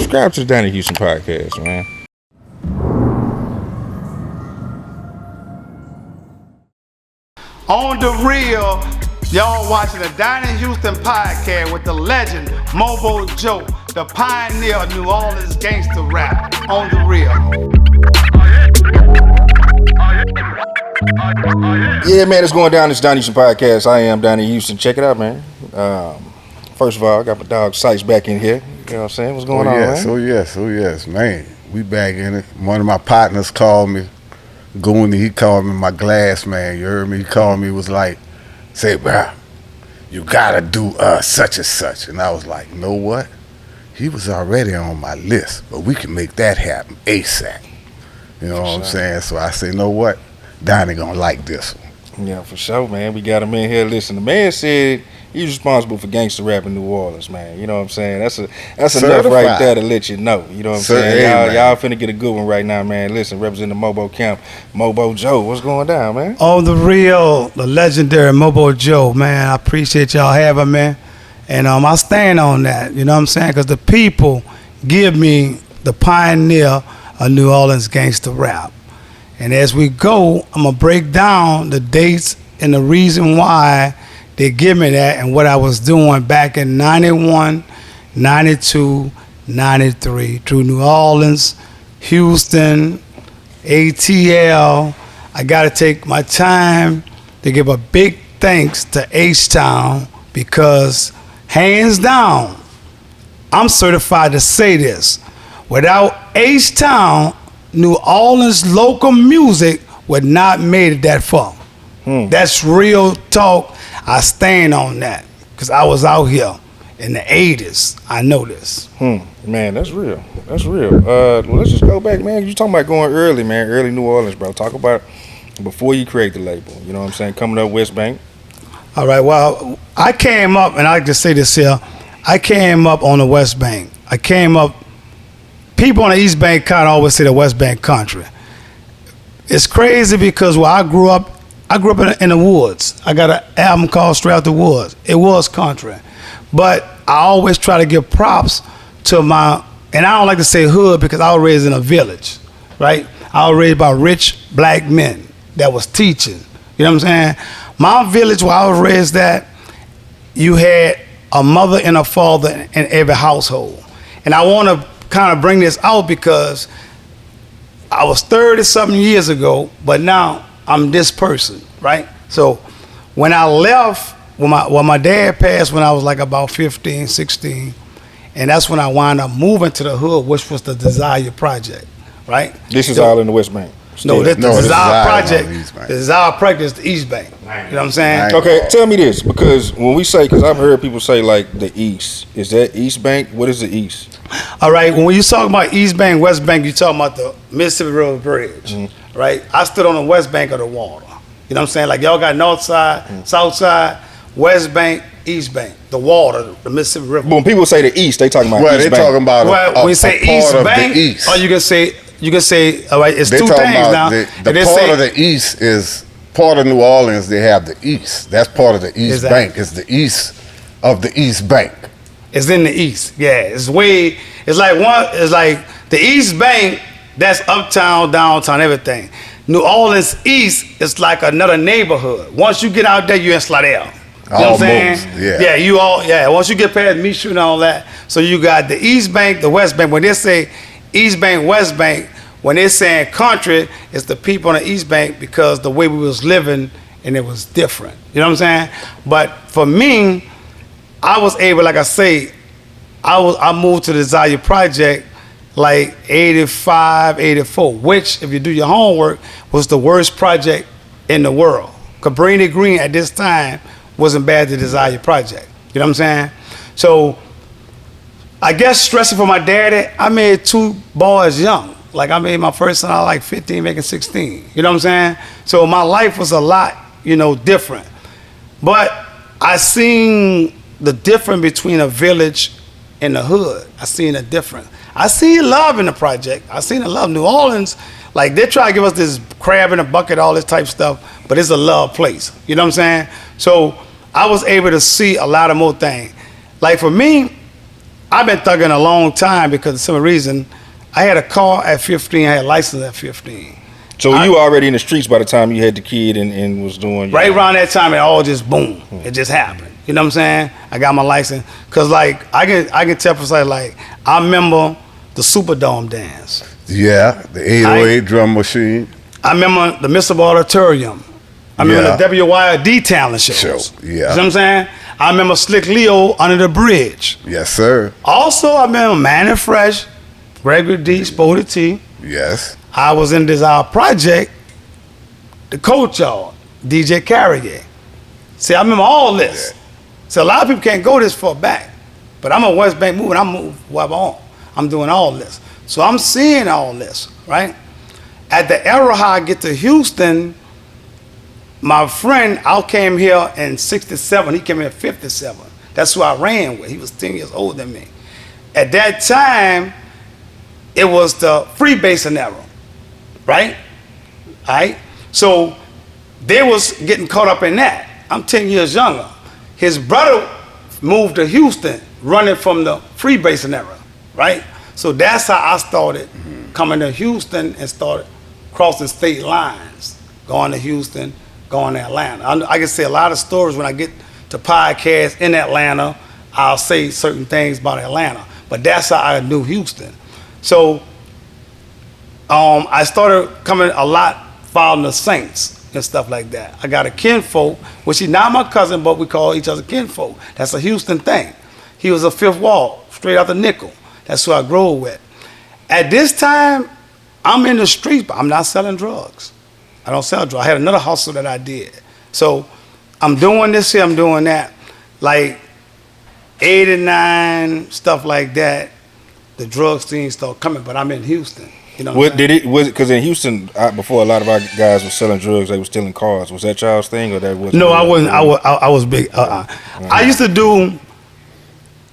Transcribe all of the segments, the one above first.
subscribe to the Donnie Houston Podcast, man. On the real, y'all watching the Donnie Houston Podcast with the legend Mobo Joe, the pioneer of New Orleans gangsta rap. On the real. Yeah, man, it's going down. It's Donnie Houston Podcast. I am Donnie Houston. Check it out, man. First of all, I got my dog Sites back in here. You know what I'm saying? What's going on, man? Oh yes, man. We back in it. One of my partners called me. Goonie, he called me my glass man. You heard me? He called me, was like, say, bro, you gotta do such and such. And I was like, you know what? He was already on my list, but we can make that happen ASAP. You know what I'm saying? So I said, you know what? Donnie gonna like this one. Yeah, for sure, man. We got him in here. Listen, the man said he's responsible for gangster rap in New Orleans, man. You know what I'm saying? That's enough right there to let you know. You know what I'm saying? Y'all finna get a good one right now, man. Listen, representing the Mobo camp, Mobo Joe. What's going down, man? On the real, the legendary Mobo Joe, man. I appreciate y'all having me. And I stand on that, you know what I'm saying? Because the people give me the pioneer of New Orleans gangster rap. And as we go, I'm going to break down the dates and the reason why they give me that and what I was doing back in 91, 92, 93 through New Orleans, Houston, ATL. I got to take my time to give a big thanks to H-Town because hands down, I'm certified to say this. Without H-Town, New Orleans local music would not made it that far. That's real talk. I stand on that because I was out here in the 80s. I know this. Man, that's real. That's real. Well, let's just go back, man. You talking about going early, man. Early New Orleans, bro. Talk about before you create the label. You know what I'm saying? Coming up West Bank. All right. Well, I came up, and I just say this here. I came up on the West Bank. I came up. People on the East Bank kind of always say the West Bank country. It's crazy because where I grew up in the woods. I got an album called Straight Out the Woods. It was country. But I always try to give props to my, and I don't like to say hood because I was raised in a village, right? I was raised by rich black men that was teaching. You know what I'm saying? My village where I was raised at, you had a mother and a father in every household. And I want to kind of bring this out because I was 30-something years ago, but now I'm this person, right? So when I left, when my dad passed when I was like about 15, 16, and that's when I wound up moving to the hood, which was the Desire Project, right? This is all in the West Bank. No, the Desire Project. The Desire Project is the East Bank. You know what I'm saying? Okay, tell me this, because when we say, because I've heard people say like the East, is that East Bank? What is the East? All right, when you talk about East Bank, West Bank, you're talking about the Mississippi River Bridge, right? I stood on the West Bank of the water. You know what I'm saying? Like y'all got North Side, South Side, West Bank, East Bank, the water, the Mississippi River. But when people say the East, they talking about East Bank. They're talking about when you say East Bank, or you can say, all right, it's two things now. The part of the East is part of New Orleans. They have the East. That's part of the East Bank. It's the East of the East Bank. It's in the East. Yeah, it's like the East Bank. That's uptown, downtown, everything. New Orleans East is like another neighborhood. Once you get out there, you're in Slidell. You know what I'm saying? Yeah. Once you get past Michoud and all that, so you got the East Bank, the West Bank. When they say East Bank, West Bank, when they're saying country, it's the people on the East Bank because the way we was living and it was different. You know what I'm saying? But for me, I was able, like I say, I moved to the Desire Project like 85, 84, which, if you do your homework, was the worst project in the world. Cabrini Green at this time wasn't bad to the Desire Project. You know what I'm saying? So I guess stressing for my daddy, I made two boys young. Like I made my first son, I was like 15, making 16. You know what I'm saying? So my life was a lot, different. But I seen the difference between a village and the hood. I seen a difference. I seen love in the project. I seen the love. New Orleans, like they try to give us this crab in a bucket, all this type stuff, but it's a love place. You know what I'm saying? So I was able to see a lot of more things. Like for me, I've been thugging a long time because of some reason. I had a car at 15. I had a license at 15. So you were already in the streets by the time you had the kid and was doing... Right around that time, it all just boom. It just happened. You know what I'm saying? I got my license. Because, like, I can tell for like, I remember the Superdome dance. Yeah, the 808 drum machine. I remember the Mr. Auditorium. I remember the WYD talent shows. Yeah. You know what I'm saying? I remember Slick Leo under the bridge. Yes, sir. Also, I remember Man and Fresh, Gregory D, Sporty T. Yes. I was in this project, the coach y'all, DJ Carrier. See, I remember all this. Yeah. So a lot of people can't go this far back. But I'm a West Bank moving, I'm moving wherever on. I'm doing all this. So I'm seeing all this, right? At the era how I get to Houston, my friend, I came here in 67, he came here in 57. That's who I ran with. He was 10 years older than me. At that time, it was the freebasing era, right? All right? So they was getting caught up in that. I'm 10 years younger. His brother moved to Houston, running from the freebasing era, right? So that's how I started coming to Houston and started crossing state lines, going to Houston, going to Atlanta. I can say a lot of stories when I get to podcasts in Atlanta. I'll say certain things about Atlanta, but that's how I knew Houston. So I started coming a lot following the Saints and stuff like that. I got a kinfolk, which he's not my cousin, but we call each other kinfolk. That's a Houston thing. He was a fifth wall, straight out the nickel. That's who I grew with. At this time, I'm in the streets, but I'm not selling drugs. I don't sell drugs. I had another hustle that I did. So I'm doing this here, I'm doing that. Like 89, stuff like that, the drug scene started coming, but I'm in Houston. You know was it because in Houston before a lot of our guys were selling drugs, they were stealing cars. Was that y'all's thing or that wasn't? No, I wasn't. I was big. I used to do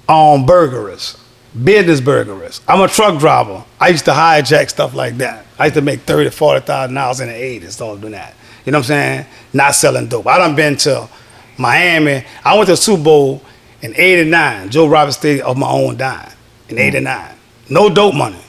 burglaries, business burglaries. I'm a truck driver. I used to hijack stuff like that. I used to make $30,000 to $40,000 in the 80s, started doing that. You know what I'm saying? Not selling dope. I done been to Miami. I went to Super Bowl in '89. Joe Roberts Stadium of my own dime in '89. No dope money.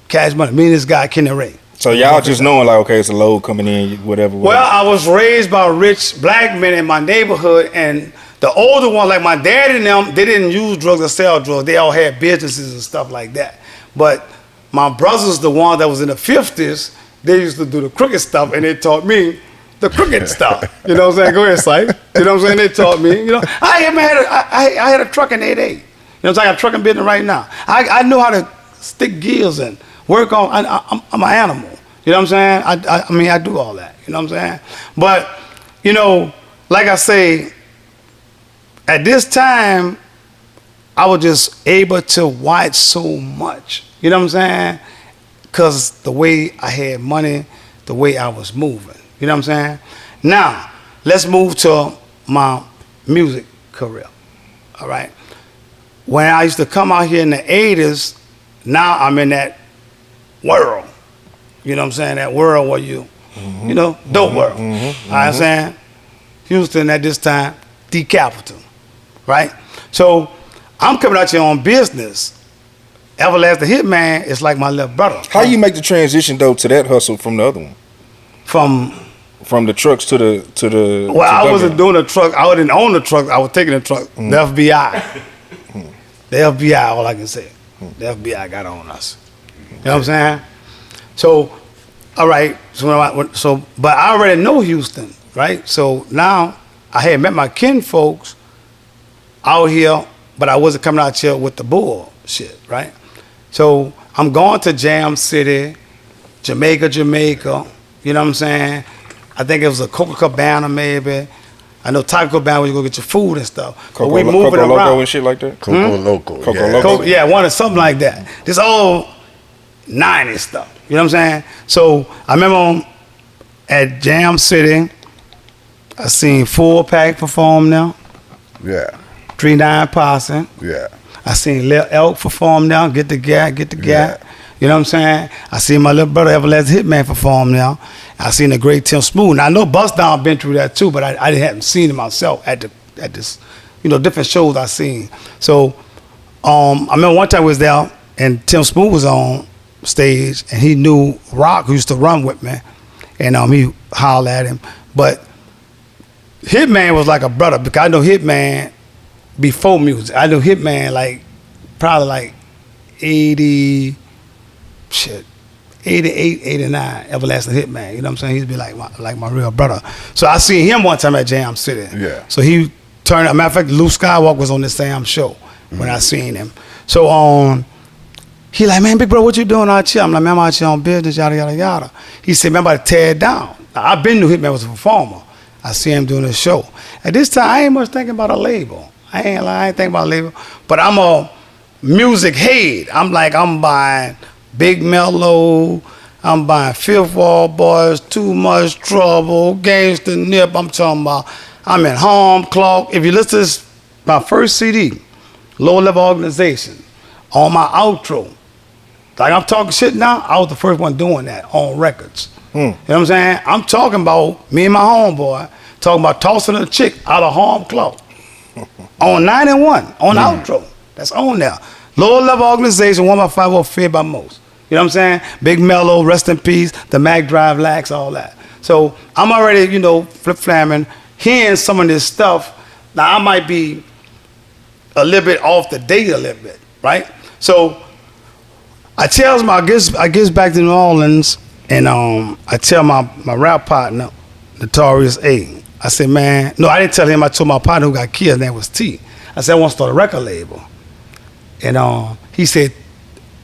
Cash money. Me and this guy, Kenny Ray. So y'all just knowing like, okay, it's a load coming in, whatever. Well, I was raised by rich black men in my neighborhood, and the older ones, like my dad and them, they didn't use drugs or sell drugs. They all had businesses and stuff like that. But my brothers, the ones that was in the 50s, they used to do the crooked stuff, and they taught me the crooked stuff. You know what I'm saying? Go ahead, Sight. You know what I'm saying? They taught me. You know, I had a truck in '88. You know what I'm saying? I got a trucking business right now. I know how to stick gears and work on. I'm an animal. You know what I'm saying? I mean, I do all that. You know what I'm saying? But, you know, like I say, at this time, I was just able to watch so much. You know what I'm saying? Because the way I had money, the way I was moving. You know what I'm saying? Now, let's move to my music career. All right? When I used to come out here in the 80s, now I'm in that world. You know what I'm saying? That world where you know, dope world. You know what I'm saying? Houston at this time, the capital. Right? So I'm coming out here on business. Everlasting Hitman is like my little brother. How you make the transition though to that hustle from the other one? From the trucks to the Well, I wasn't doing the truck. I didn't own the truck. I was taking the truck. The FBI. The FBI, all I can say. The FBI got on us. You know what I'm saying? So, all right. But I already know Houston, right? So now I had met my kinfolks out here, but I wasn't coming out here with the bullshit, right? So I'm going to Jam City, Jamaica. You know what I'm saying? I think it was a Coca-Cola maybe. I know Taco Bell where you go get your food and stuff. Coco, but we moving around. Loco and shit like that? Coco Loco. Coco yeah. Loco. Yeah, something like that. This all 90s stuff. You know what I'm saying? So I remember at Jam City, I seen Full Pack perform now. Yeah. 3-9 Posse. Yeah. I seen Lil Elk perform now. Get the gap. Yeah. You know what I'm saying? I seen my little brother Everlasting Hitman perform now. I seen the great Tim Smooth. Now I know Bust Down been through that too, but I hadn't seen it myself at this, you know, different shows I seen. So I remember one time we was there and Tim Smooth was on stage and he knew Rock, who used to run with me, and he hollered at him. But Hitman was like a brother because I know Hitman before music. I knew Hitman probably 88, 89, Everlasting Hitman. You know what I'm saying? He'd be like my real brother. So I seen him one time at Jam City. Yeah. So he turned, as a matter of fact, Luke Skywalker was on the same show when I seen him. So he like, man, big bro, what you doing out here? I'm like, man, I'm out here on business, yada, yada, yada. He said, man, I'm about to tear it down. Now, I been knew Hitman was a performer. I see him doing a show. At this time, I ain't much thinking about a label. I ain't thinking about a label. But I'm a music head. I'm buying Big Mellow, I'm buying Fifth Wall Boys, Too Much Trouble, Gangsta Nip. I'm talking about, I'm in Home Clock. If you listen to this, my first CD, Low Level Organization, on my outro, like I'm talking shit now, I was the first one doing that on records. You know what I'm saying? I'm talking about me and my homeboy, talking about tossing a chick out of Home Clock on 91, on outro. That's on there. Low Level Organization, 1x5, feared by most. You know what I'm saying? Big Mellow, Rest in Peace, the Mac Drive Lax, all that. So I'm already, flip-flamming, hearing some of this stuff. Now I might be a little bit off the date a little bit, right? So I get back to New Orleans, and I tell my rap partner, Notorious A. I said, man, no, I didn't tell him. I told my partner who got killed, his name was T. I said, I want to start a record label. And he said,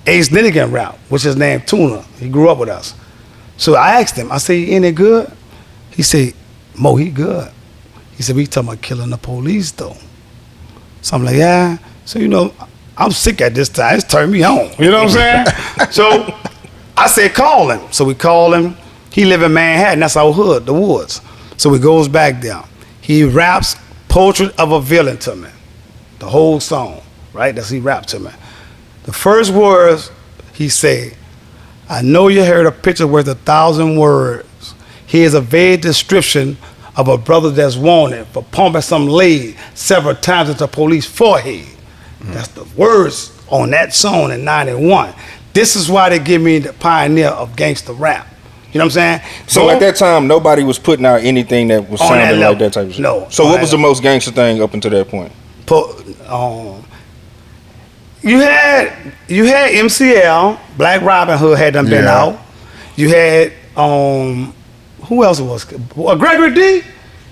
Ace Nittigan rap, which is named Tuna. He grew up with us. So I asked him, I said, ain't it good? He said, Mo, he good. He said, we talking about killing the police though. So I'm like, yeah. So, I'm sick at this time. It's turned me on. You know what I'm saying? So I said, call him. So we call him. He live in Manhattan. That's our hood, the woods. So he goes back there. He raps Portrait of a Villain to me. The whole song, right? He rapped to me. The first words he said, I know you heard a picture worth 1,000 words. Here's a vague description of a brother that's wanted for pumping some lead several times into police forehead. That's the words on that song in 91. This is why they give me the pioneer of gangsta rap. You know what I'm saying? So at that time, nobody was putting out anything that was sounding like that type of shit? No. So what was the most gangster thing up until that point? You had MCL, Black Robin Hood had done been out. You had who else was? Gregory D.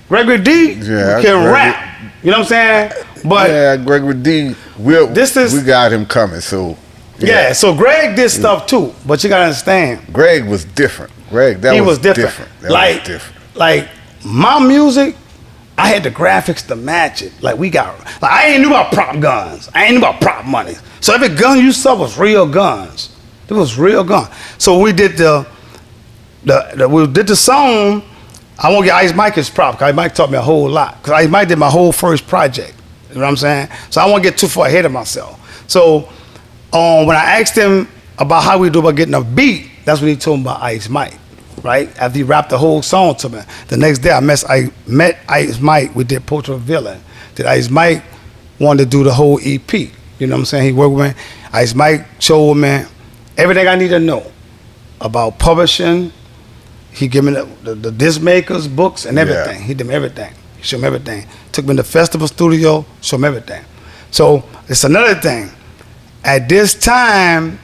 Gregory D. Can rap. You know what I'm saying? But Gregory D. We got him coming. So so Greg did stuff too. But you gotta understand, Greg was different. He was different. Like my music, I had the graphics to match it. I ain't knew about prop guns. I ain't knew about prop money. So every gun you saw was real guns. It was real gun. So we did the song. I won't get Ice Mike his prop, because Ice Mike taught me a whole lot. Because Ice Mike did my whole first project. You know what I'm saying? So I won't get too far ahead of myself. So when I asked him about how we do about getting a beat, that's when he told me about Ice Mike. Right? After he rapped the whole song to me. The next day I met Ice Mike. We did Portrait of a Villain. That Ice Mike wanted to do the whole EP. You know what I'm saying? He worked with me. Ice Mike showed me everything I need to know about publishing. He gave me the disc makers, books, and everything. Yeah. He did me everything. He showed me everything. Took me in the festival studio, showed me everything. So it's another thing. At this time,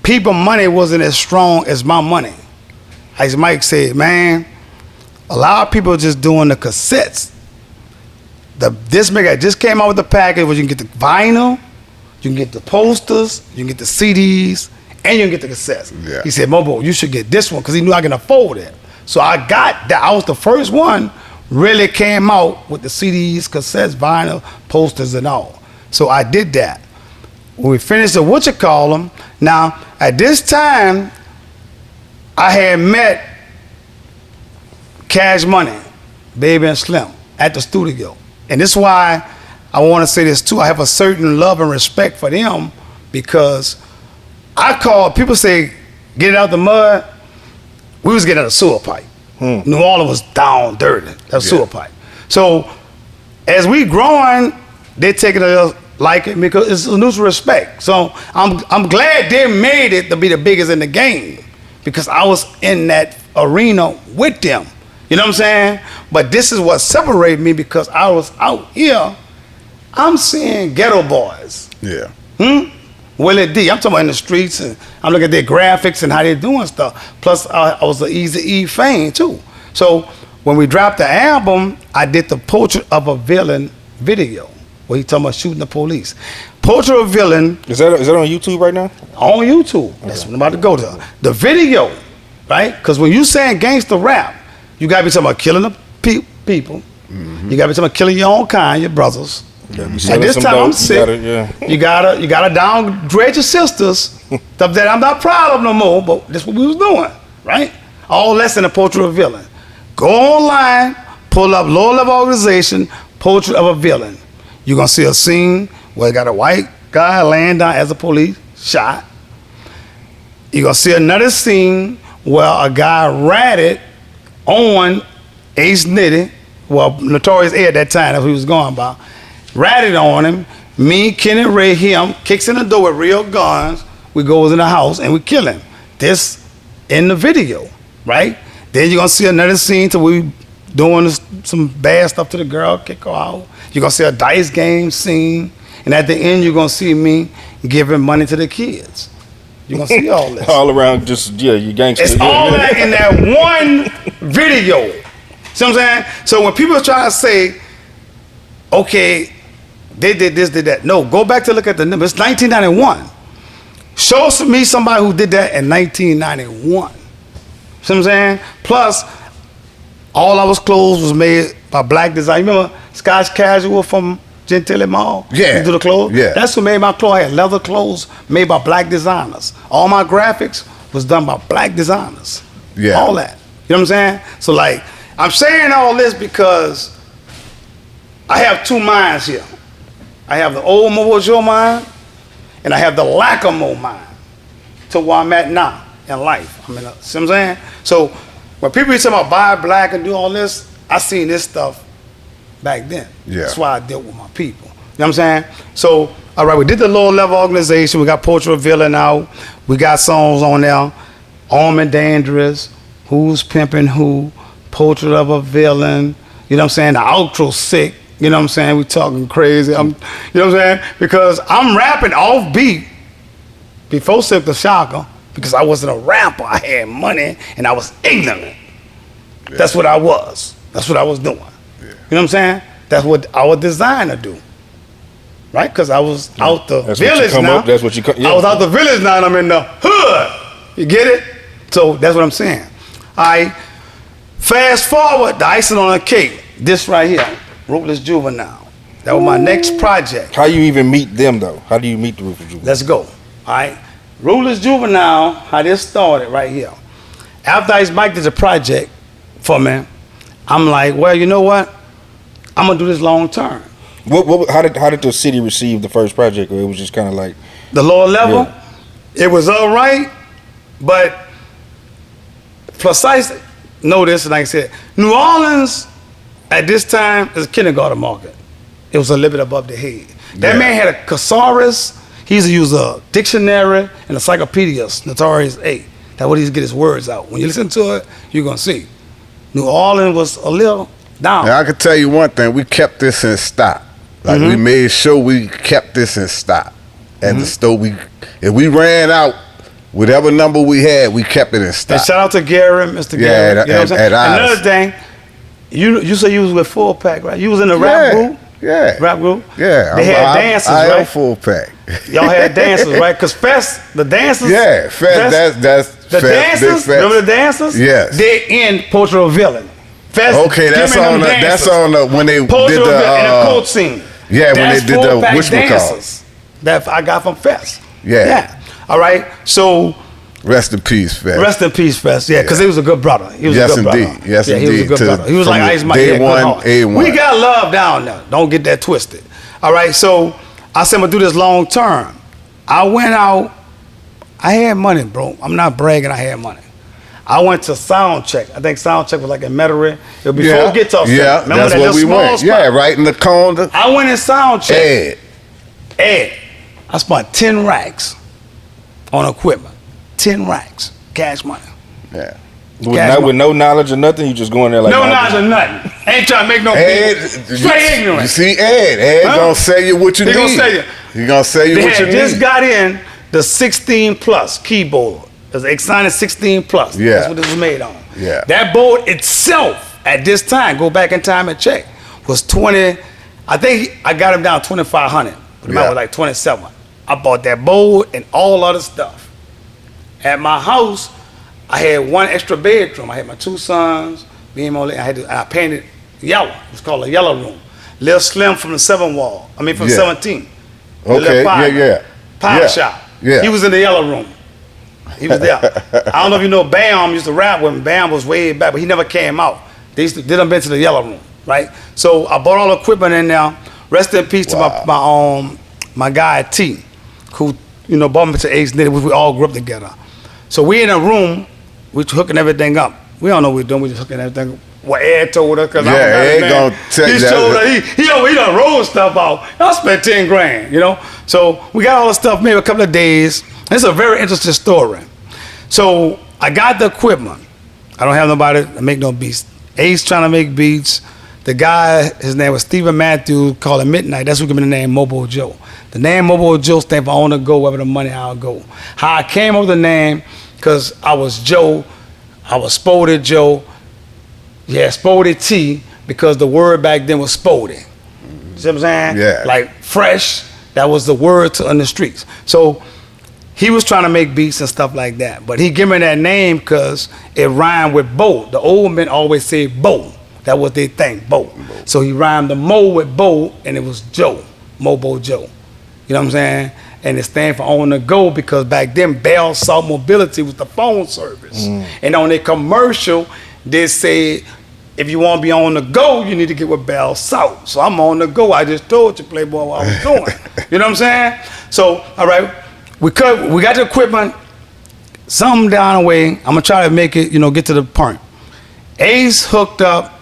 people money wasn't as strong as my money. As Mike said, man, a lot of people just doing the cassettes. The disc maker just came out with the package where you can get the vinyl, you can get the posters, you can get the CDs, and you can get the cassettes. Yeah. He said, Mobo, you should get this one, because he knew I can afford it. So I got that. I was the first one really came out with the CDs, cassettes, vinyl, posters, and all. So I did that. When we finished the now at this time, I had met Cash Money, Baby and Slim, at the studio. And this is why I want to say this too. I have a certain love and respect for them, because people say, get it out the mud. We was getting out of sewer pipe. New Orleans was down dirty. That was sewer pipe. So as we growing, they taking us like it because it's a mutual respect. So I'm glad they made it to be the biggest in the game because I was in that arena with them. You know what I'm saying? But this is what separated me because I was out here. I'm seeing ghetto boys. Yeah. Willie D. I'm talking about in the streets, and I'm looking at their graphics and how they're doing stuff. Plus, I was an Eazy-E fan too. So when we dropped the album, I did the Portrait of a Villain video where he talking about shooting the police. Portrait of a Villain. Is that on YouTube right now? On YouTube. Okay. That's what I'm about to go to. The video, right? Because when you saying gangster rap, you gotta be talking about killing the people. Mm-hmm. You gotta be talking about killing your own kind, your brothers. At this time, I'm sick. You gotta downgrade your sisters. Stuff that I'm not proud of no more, but that's what we was doing, right? All less than a Portrait of a Villain. Go online, pull up lower level organization, Portrait of a Villain. You're gonna see a scene where you got a white guy laying down as a police shot. You're gonna see another scene where a guy ratted on Ace Nitty, well, Notorious A at that time, that's what he was going by. Ratted on him. Me, Kenny Ray, him, kicks in the door with real guns. We goes in the house and we kill him. This in the video, right? Then you're gonna see another scene to we doing some bad stuff to the girl, kick her out. You're gonna see a dice game scene, and at the end you're gonna see me giving money to the kids. You're gonna see all this. All around, just you gangster. It's all that in that one video. See what I'm saying? So when people try to say, okay, they did this, did that. No, go back to look at the number. It's 1991. Show me somebody who did that in 1991. See what I'm saying? Plus, all our clothes was made by black design. You remember Scotch Casual from Gentile Mall? Yeah. You do the clothes? Yeah. That's who made my clothes. I had leather clothes made by black designers. All my graphics was done by black designers. Yeah. All that. You know what I'm saying? So like, I'm saying all this because I have two minds here. I have the old Mobo Joe mind, and I have the Lacamo mind to where I'm at now in life. I mean, see what I'm saying? So when people be talking about buy black and do all this, I seen this stuff back then. Yeah. That's why I dealt with my people. You know what I'm saying? So, all right, we did the lower level organization. We got Portrait of a Villain out. We got songs on there. Armed and Dangerous, Who's Pimping Who, Portrait of a Villain. You know what I'm saying? The outro sick. You know what I'm saying? We talking crazy. You know what I'm saying? Because I'm rapping off beat before Silk the Shocker because I wasn't a rapper. I had money and I was ignorant. Yeah. That's what I was. That's what I was doing. Yeah. You know what I'm saying? That's what our designer do. Right? Because I was out the village now. That's what you come. Yeah. I was out the village now and I'm in the hood. You get it? So that's what I'm saying. All right. Fast forward, the icing on the cake. This right here. Ruthless Juvenile. That was my next project. How you even meet them though? How do you meet the Ruthless Juvenile? Let's go. All right. Ruthless Juvenile, how this started right here. After Ice Mike did the project for me, I'm like, well, you know what? I'm gonna do this long term. How did the city receive the first project? Or it was just kind of like the lower level? Yeah. It was all right, but precisely know this, and like I said, New Orleans at this time is a kindergarten market. It was a little bit above the head. That man had a thesaurus. He used to use a dictionary and a encyclopedias, Notorious A. That's what he used to get his words out. When you listen to it, you're going to see. New Orleans was a little down. Now, I can tell you one thing. We kept this in stock. Like, we made sure we kept this in stock. At the store, if we ran out, whatever number we had, we kept it in stock. And shout out to Gary, Mr. Gary. You know what I'm saying? Another thing, you say you was with Full Pack, right? You was in the rap group? Yeah. Rap group? Yeah. They had dances, right? right? I Full Pack. Y'all had dances, right? Because Fest, the dancers. Yeah, Fest, that's the Fest, dancers. Remember the dancers? Yes. They in Portrait of a Villain. Fest. Okay, that's on the when they Portrait did the in the coach scene. Yeah, when they did the whatchamacallit that I got from Fest. Yeah. All right. So. Rest in peace, Fest. Rest in peace, Fest. Yeah, because he was a good brother. He was a good brother. Yes, indeed. He was a good brother. He was like Ice Mike. Day one, A1. We got love down there. Don't get that twisted. All right, so I said I'm gonna do this long term. I went out. I had money, bro. I'm not bragging. I had money. I went to Sound Check. I think Sound Check was like in Metairie. It was before Guitar Center. Yeah, remember that's where we went. Spot? Yeah, right in the corner. I went in Sound Check. Ed, I spent 10 racks on equipment. 10 racks, cash money. Yeah. With no knowledge or nothing, you just going there like no knowledge or nothing. Ain't trying to make no beat. Straight ignorant. You see Ed gonna sell you what you need. He gonna sell you what you need. They just got in the 16 plus keyboard. It was Exonic 16 plus. Yeah. That's what this was made on. Yeah. That board itself, at this time, go back in time and check, was 20, I think I got him down 2,500. But the was like 27. I bought that board and all other stuff. At my house, I had one extra bedroom. I had my 2 sons, me and Molly. I painted yellow. It was called a yellow room. Lil Slim from the 7 wall. I mean, from 17. Okay, yeah. Power shop. Yeah. He was in the yellow room. He was there. I don't know if you know Bam used to rap with him. Bam was way back, but he never came out. They done been to the yellow room, right? So I bought all the equipment in there. Rest in peace to my guy T, who brought me to Ace Nitty. We all grew up together. So we in a room, we hooking everything up. We don't know what we're doing. We just hooking everything up. What Ed told us, because Ed gonna tell you he showed us, he done rolled stuff out. I spent 10 grand, So we got all the stuff maybe a couple of days. It's a very interesting story. So I got the equipment. I don't have nobody to make no beats. Ace trying to make beats. The guy, his name was Stephen Matthews, called him Midnight. That's who gave me the name Mobo Joe. The name Mobo Joe stands for I want to go wherever the money I'll go. How I came up with the name, because I was Joe, I was Spoded Joe. Yeah, Spoded T, because the word back then was Spoded. See what I'm saying? Yeah. Like fresh, that was the word on the streets. So he was trying to make beats and stuff like that. But he gave me that name because it rhymed with Bo. The old men always say Bo. That was their thing, Bo. So he rhymed the Mo with Bo, and it was Joe, Mobo Joe. You know what I'm saying? And it stands for on the go, because back then Bell South Mobility was the phone service. And on their commercial, they said, if you want to be on the go, you need to get with Bell South. So I'm on the go. I just told you, Playboy, what I was doing. You know what I'm saying? So, all right, we got the equipment, something down the way. I'm going to try to make it, get to the point. Ace hooked up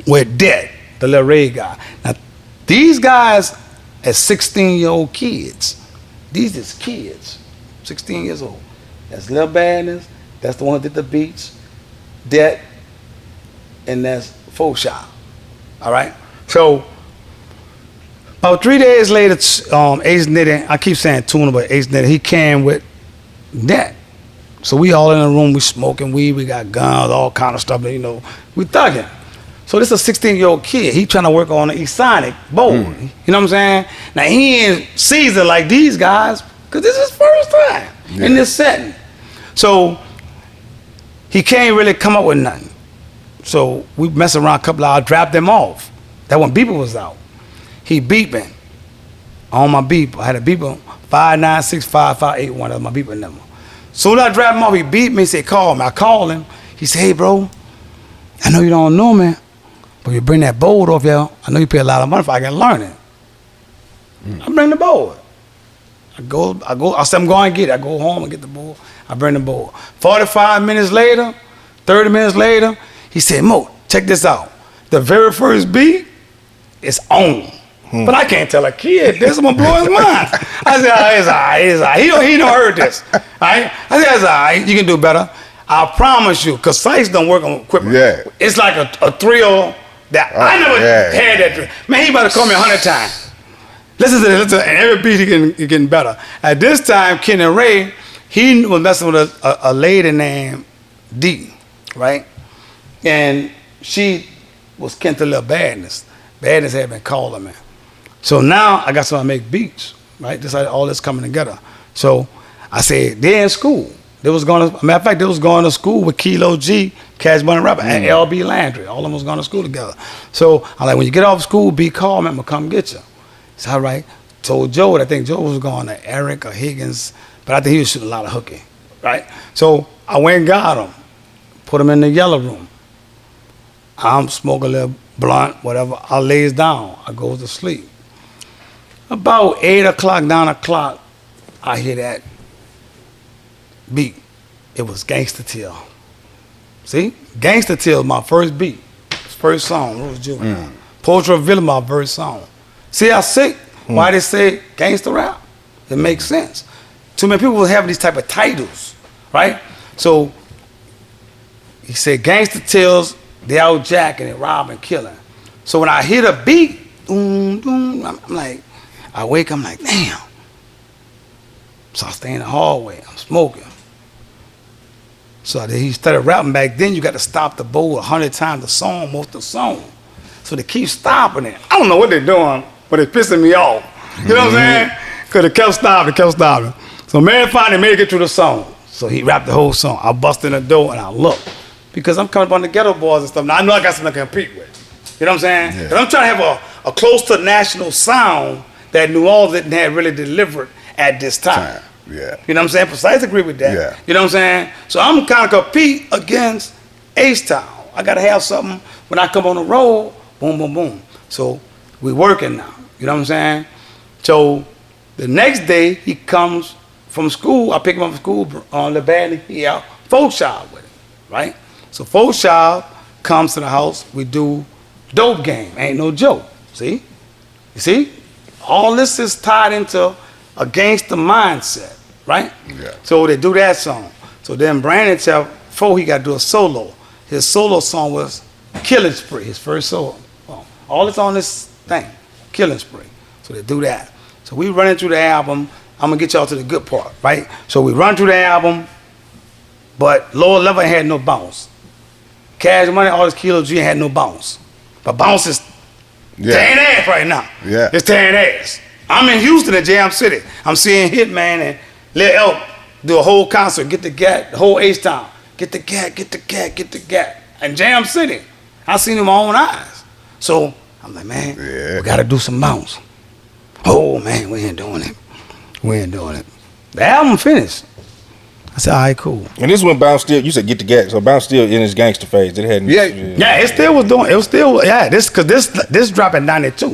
with Det, the little Ray guy. Now, these guys as 16-year-old kids, these is kids, 16 years old. That's Lil Badness, that's the one that did the beats, Det, and that's Faux Shop. All right? So, about 3 days later, Ace Nitty, I keep saying Tuna, but Ace Nitty, he came with Det. So we all in the room, we smoking weed, we got guns, all kind of stuff, we thugging. So this is a 16-year-old kid. He trying to work on the Exonic board. You know what I'm saying? Now he ain't seasoned like these guys, because this is his first time in this setting. So he can't really come up with nothing. So we mess around a couple of hours, dropped him off. That when Beeper was out. He beeping on my beeper. I had a beeper, 5965581. That was my beeper number. Soon as I dropped him off, he beeped me, said, call me. I called him. He said, hey, bro, I know you don't know me, but you bring that board off here, I know you pay a lot of money if I can learn it. I bring the board. I said, I'm going to get it. I go home and get the board. I bring the board. 45 minutes later, 30 minutes later, he said, Mo, check this out. The very first beat is on. But I can't tell a kid this. I'm going to blow his mind. I said, it's all right. He don't heard this. All right? I said, it's all right. You can do better. I promise you, because Sites don't work on equipment. Yeah. It's like a thrill that I never had that thrill. Man, he about to call me 100 times. Listen to this, and every beat he getting better. At this time, Ken and Ray, he was messing with a lady named D, right? And she was Kent to Little Badness. Badness had been calling me. So now I got something to make beats, right? Just like all this coming together. So I said, they're in school. They was going to, matter of fact, they was going to school with Kilo G, Cash Money Rapper, and LB Landry. All of them was going to school together. So I'm like, when you get off school, B, call me, I'm going to come get you. It's all right. Told Joe, I think Joe was going to Eric or Higgins, but I think he was shooting a lot of hooky, right? So I went and got him, put him in the yellow room. I'm smoking a little blunt, whatever. I lays down. I goes to sleep. About 8 o'clock, 9 o'clock, I hear that beat. It was Gangsta Till. See? Gangsta Till my first beat. First song, Ruthless Juveniles. Poetry of Villain, my first song. See how sick? Why they say gangster rap? It makes sense. Too many people have these type of titles, right? So he said gangster tells they out jacking and robbing, killing. So when I hit a beat, boom, boom, I'm like, I wake, I'm like, damn. So I stay in the hallway, I'm smoking. So he started rapping back then. You got to stop the bowl 100 times the song, most of the song. So they keep stopping it. I don't know what they're doing, but it's pissing me off. You know what I'm saying? Because it kept stopping. So man finally made it through the song. So he rapped the whole song. I bust in the door and I look. Because I'm coming up on the ghetto boys and stuff. Now I know I got something to compete with. You know what I'm saying? Because I'm trying to have a close to national sound that New Orleans didn't have really delivered at this time. Yeah. You know what I'm saying? Precise agree with that. Yeah. You know what I'm saying? So I'm kind of compete against H-Town. I got to have something when I come on the road, boom, boom, boom. So we working now. You know what I'm saying? So the next day he comes from school. I pick him up from school on the band. He out folk shop with him, right? So folk shop comes to the house. We do dope game. Ain't no joke. See? You see? All this is tied into a gangster mindset, right? Yeah. So they do that song. So then Brandon tell before he got to do a solo. His solo song was Killing Spree, his first solo. All that's on this thing, Killing Spree. So they do that. So we running through the album. I'm gonna get y'all to the good part, right? So we run through the album, but Lower Level had no bounce. Cash Money, all this Kilo G had no bounce. But bounce is tearing ass right now. Yeah. It's tearing ass. I'm in Houston at Jam City. I'm seeing Hitman and Lil Elk do a whole concert, get the gat, the whole H-Town. Get the gat. And Jam City. I seen it with my own eyes. So I'm like, man, we gotta do some bounce. Oh man, we ain't doing it. The album finished. I said, all right, cool. And this when Bounce still, you said get the gat, so Bounce still in his gangster phase. It hadn't. Yeah, it still was doing. It was still this dropped in '92.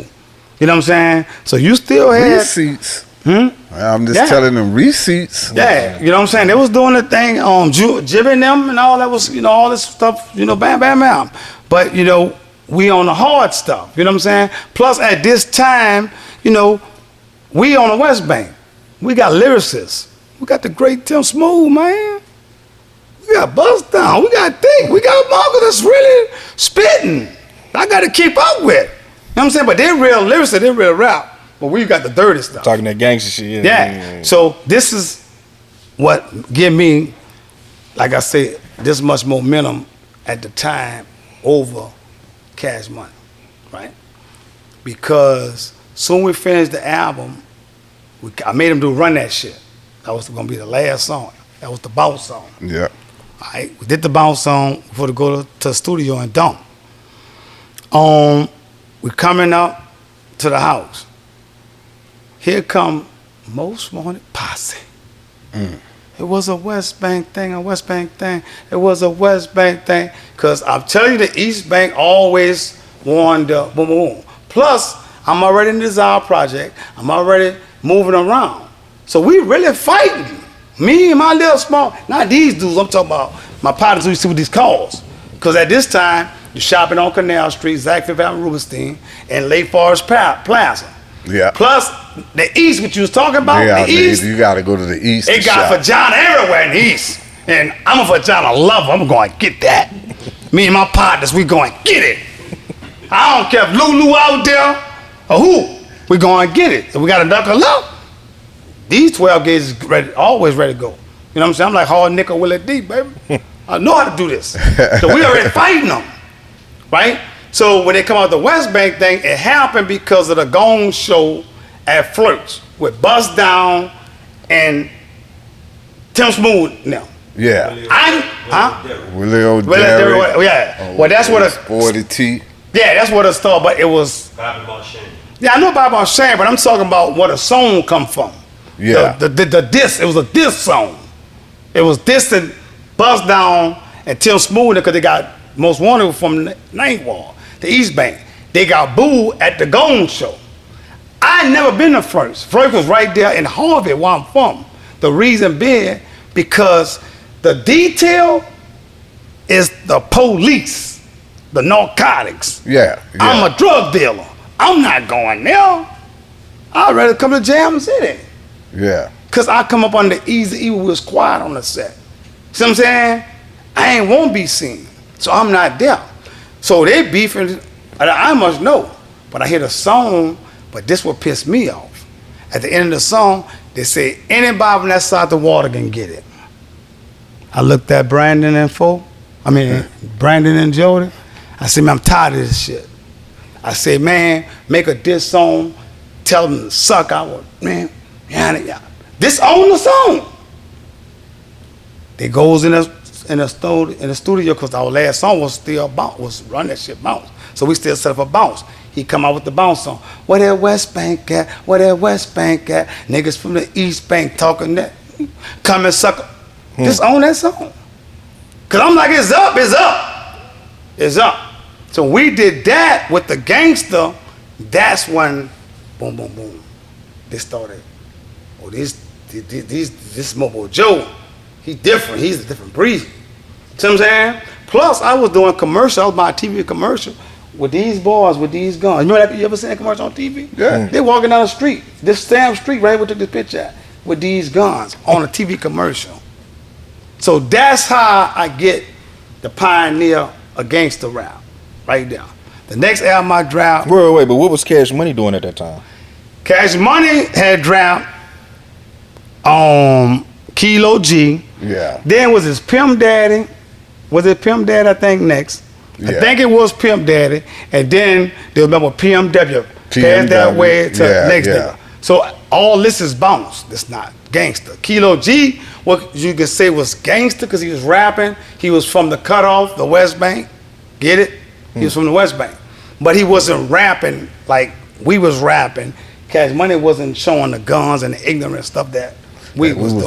You know what I'm saying? So you still had receipts. I'm just telling them receipts. Yeah, you know what I'm saying? They was doing the thing on jibbing them and all that was, all this stuff, bam, bam, bam. But, we on the hard stuff, you know what I'm saying? Plus at this time, we on the West Bank. We got lyricists. We got the great Tim Smooth, man. We got Bust Down. We got Think. We got Marco that's really spitting. I got to keep up with. You know what I'm saying? But they're real lyricists. They're real rap. But we got the dirty stuff. Talking that gangster shit. Yeah. So this is what give me, like I said, this much momentum at the time over Cash Money, right? Because soon we finished the album, I made them Run That Shit. That was gonna be the last song. That was the bounce song. Yeah. All right, we did the bounce song before to go to the studio and dump. We coming up to the house. Here come Most Wanted Posse. It was a West Bank thing, It was a West Bank thing. Because I'm telling you, the East Bank always warned up, boom, boom, boom. Plus, I'm already in the Desire Project. I'm already moving around. So we really fighting. Me and my little small, not these dudes, I'm talking about my partners who used to with these calls. Because at this time, you're shopping on Canal Street, Zach Fifth Avenue, Rubenstein, and Lake Forest Plaza. Yeah. Plus, the East, what you was talking about, the East. You got to go to the East. It got vagina everywhere in the East. And I'm a vagina lover. I'm going to get that. Me and my partners, we going to get it. I don't care if Lulu out there or who. We going to get it. If we got to knuckle up, these 12 gauges is always ready to go. You know what I'm saying? I'm like hard nickel Willie D, baby. I know how to do this. So we already fighting them, right? So when they come out the West Bank thing, it happened because of the Gong Show at Flirts with Bust Down and Tim Smooth now. Yeah. Willie O'Derry. Yeah. Well, that's what a 40 T. Yeah, that's what it started. But it was. Bobby Marchand. Yeah, I know Bobby Marchand, but I'm talking about where the song come from. Yeah. The diss. It was a diss song. It was dissing Bust Down and Tim Smooth because they got Most Wanted from Ninth Wall, the East Bank. They got booed at the Gong Show. I ain't never been to First. First was right there in Harvey, where I'm from. The reason being because the detail is the police, the narcotics. Yeah. I'm a drug dealer. I'm not going there. I'd rather come to Jam City. Yeah. Cause I come up on the Easy E, we was quiet on the set. See what I'm saying? I ain't won't be seen, so I'm not there. So they beefing. I must know, but I hear the song. But this what pissed me off. At the end of the song, they say anybody from that side of the water can get it. I looked at Brandon and Brandon and Jody. I said, man, I'm tired of this shit. I said, man, make a diss song, tell them to suck out, man. This on the song. They goes in the studio because our last song was still was run that shit bounce. So we still set up a bounce. He come out with the bounce song. Where that West Bank at? Where that West Bank at? Niggas from the East Bank talking that. Come and suck. Just on that song. Cause I'm like, it's up, it's up. It's up. So we did that with the Gangsta. That's when, boom, boom, boom. They started. Oh, this Mobo Joe, he different. He's a different breed. See what I'm saying? Plus, I was doing commercials. I was buying TV commercial with these boys with these guns. Remember that? You ever seen a commercial on TV? Yeah. They walking down the street. This Sam Street, right? We took this picture at, with these guns on a TV commercial. So that's how I get the pioneer of gangster rap, right there. The next album I dropped. Wait, but what was Cash Money doing at that time? Cash Money had dropped Kilo G. Yeah. Then was his Pimp Daddy. Was it Pimp Daddy, I think, next? Yeah. I think it was Pimp Daddy. And then they remember PMW. Passed that way to next nigga. So all this is bounce. It's not gangster. Kilo G, what you could say was gangster because he was rapping. He was from the cutoff, the West Bank. Get it? He was from the West Bank. But he wasn't rapping like we was rapping. Cash Money wasn't showing the guns and the ignorant stuff that we was doing.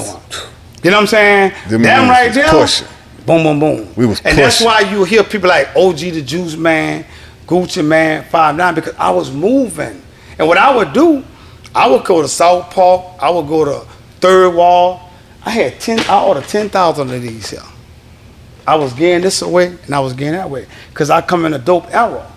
You know what I'm saying? Damn right there. Pushing. Boom, boom, boom. We was and that's why you hear people like OG the Juice Man, Gucci Man, 5'9", because I was moving. And what I would do, I would go to South Park, I would go to Third Wall. I ordered 10,000 of these here. I was getting this away and I was getting that way. Because I come in a dope era.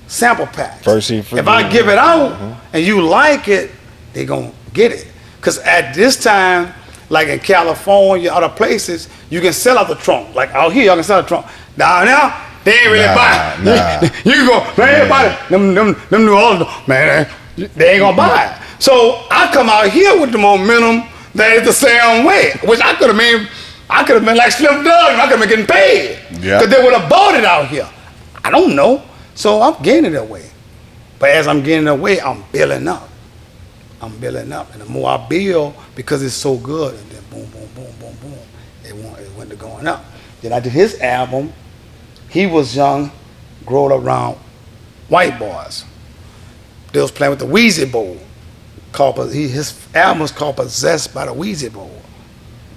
Sample packs. If I give it out and you like it, they gonna get it. Because at this time, like in California, other places, you can sell out the trunk. Like out here, y'all can sell the trunk. Down there, they ain't really buy it. Nah. You can go, man, everybody, them New Orleans, man, they ain't gonna buy it. So I come out here with the momentum that is the same way, which I could have been like Slim Doug, and I could have been getting paid. Because they would have bought it out here. I don't know. So I'm getting it away. But as I'm getting it away, I'm building up. I'm building up. And the more I build, because it's so good, and then boom, boom, boom, boom, boom, it went to going up. Then I did his album. He was young, growing up around white boys. They was playing with the Weezy Bowl. His album was called Possessed by the Weezy Bowl.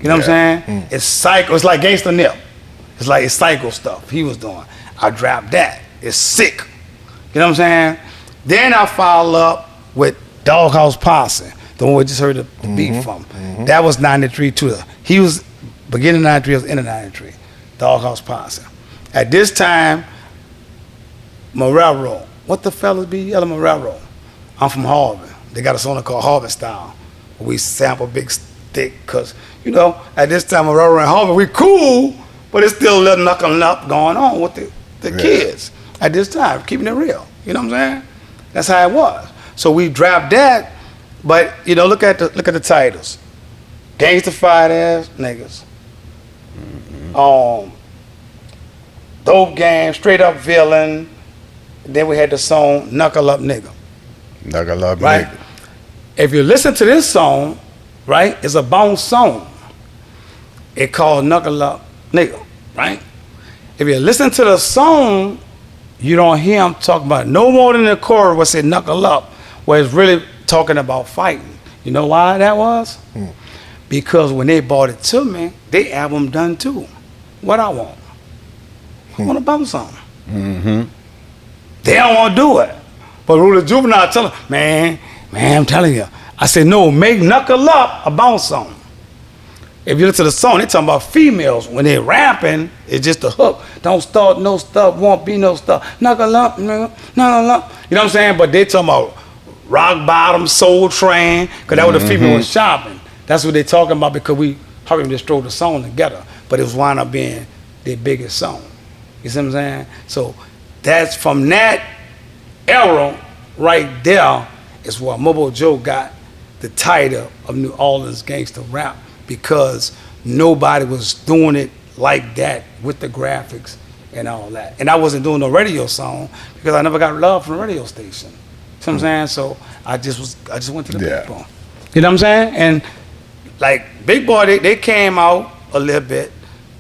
You know what I'm saying? It's psycho. It's like Gangsta Nip. It's psycho stuff he was doing. I dropped that. It's sick. You know what I'm saying? Then I followed up with Doghouse Posse, the one we just heard the beat from. That was 93 too. He was beginning of 93, I was end of 93. Doghouse Posse. At this time, Marrero. What the fellas be yelling Marrero? I'm from Harvard. They got a song called Harvard Style. We sample Big Stick, because, you know, at this time, Marrero and Harvard, we cool, but it's still a little knuckling up going on with the kids at this time, keeping it real. You know what I'm saying? That's how it was. So we dropped that, but you know, look at the titles. Gangstified ass niggas. Dope Game, Straight Up Villain. Then we had the song Knuckle Up Nigga. Knuckle Up right? Nigga. If you listen to this song, right, it's a bounce song. It called Knuckle Up Nigga, right? If you listen to the song, you don't hear him talking about it. No more than the chorus where it said knuckle up, where it's really talking about fighting. You know why that was? Because when they bought it to me, they album done too. What I want? I want a bounce song. They don't want to do it. But Ruthless Juveniles tell them, man, I'm telling you. I said, no, make Knuckle Up a bounce song. If you listen to the song, they talking about females. When they rapping, it's just a hook. Don't start no stuff, won't be no stuff. Knuckle up, knuckle up. You know what I'm saying? But they talking about Rock Bottom, Soul Train, because that was the female was shopping. That's what they talking about because we hurried just throw the song together. But it was wound up being their biggest song. You see what I'm saying? So that's from that era right there is where Mobo Joe got the title of New Orleans gangster rap because nobody was doing it like that with the graphics and all that. And I wasn't doing no radio song because I never got love from the radio station. You know what I'm saying? So I just went to the big boy. You know what I'm saying? And like Big Boy, they came out a little bit.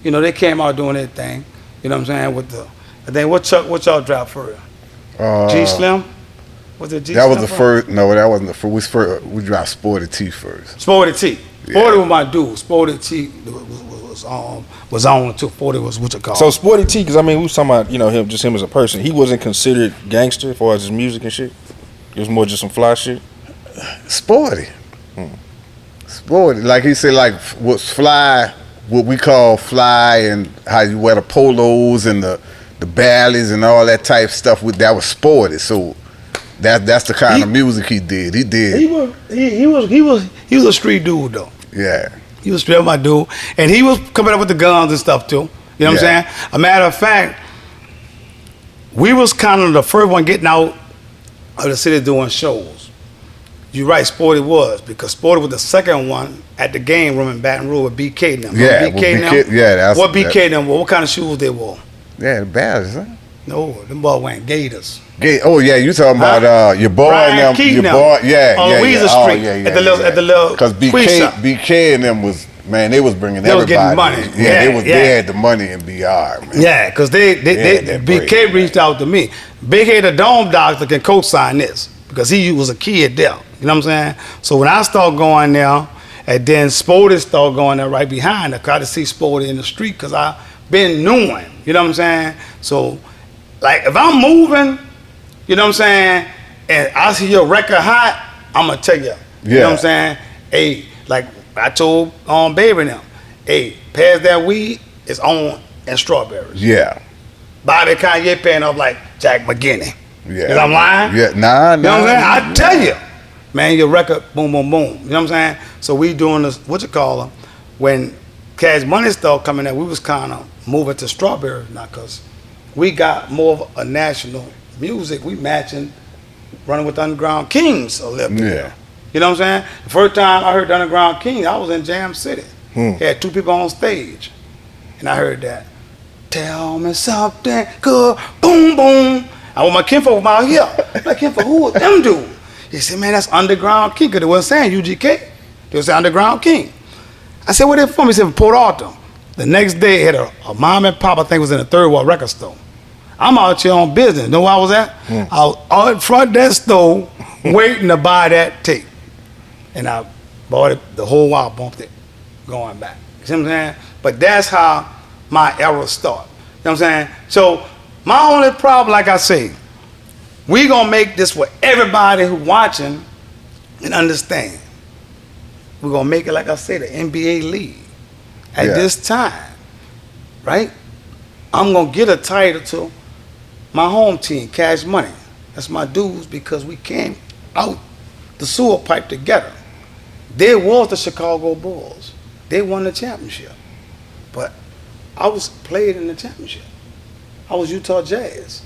You know, they came out doing their thing. You know what I'm saying? With the, and then what y'all dropped for real? G Slim? Was it G That Slim? was the first. No, that wasn't the first. We dropped Sporty T first. Sporty T. Sporty was my dude. Sporty T was on too. Sporty was what you call. So Sporty T, because I mean we was talking about him as a person. He wasn't considered gangster as far as his music and shit. It was more just some fly shit. Sporty. Sporty, like he said, like what's fly, what we call fly, and how you wear the polos and the ballies and all that type stuff. That was sporty. So that's the kind of music he did. He did. He was a street dude though. Yeah. He was straight up my dude, and he was coming up with the guns and stuff too. You know what I'm saying? A matter of fact, we was kind of the first one getting out of the city doing shows. You're right, Sporty was, because Sporty was the second one at the game room in Baton Rouge with BK and them. Yeah, What BK and them wore? What kind of shoes they wore? Yeah, the ballies, huh? No, them boys wearing Gators. Oh yeah, you talking about your boy Brian and them, Keaton your boy, on Weezer Street at the little because BK and them was, man, they was bringing they everybody. Was getting money. They had the money in BR, man. Yeah, because BK reached out to me. Big Head, the Dome Doctor, can co-sign this because he was a kid there. You know what I'm saying? So when I start going there, and then Sporty started going there right behind her, cause I to see Sporty in the street because I been knowing. You know what I'm saying? So like if I'm moving, you know what I'm saying, and I see your record hot, I'm gonna tell you. You know what I'm saying? Hey, like I told Baby now, hey, pass that weed, it's on and strawberries. Yeah. Bobby Kanye paying off like Jack McGinney. Yeah. Is I'm lying? Yeah, nah. You know what I'm saying? I tell you, man, your record, boom, boom, boom. You know what I'm saying? So we doing this, when Cash Money started coming in, we was kind of moving to strawberries now because we got more of a national music. We matching Running with the Underground Kings a little bit. Yeah. You know what I'm saying? The first time I heard the Underground Kings, I was in Jam City. Had two people on stage. And I heard that. Tell me something good, boom, boom. I want my kinfolk from out here. Like, kinfolk, who was them dude? He said, man, that's Underground King. Because they wasn't saying UGK. They was saying Underground King. I said, where they from? He said, from Port Arthur. The next day, had a mom and pop, I think was in a Third World record store. I'm out here on business. Know where I was at? I was out in front of that store waiting to buy that tape. And I bought it the whole while, bumped it, going back. You see what I'm saying? But that's how my era started. You know what I'm saying? So my only problem, like I say, we gonna make this for everybody who watching and understand. We're gonna make it, like I say, the NBA league. At this time, right? I'm gonna get a title to my home team, Cash Money. That's my dudes because we came out the sewer pipe together. They was the Chicago Bulls. They won the championship. But I was played in the championship. I was Utah Jazz.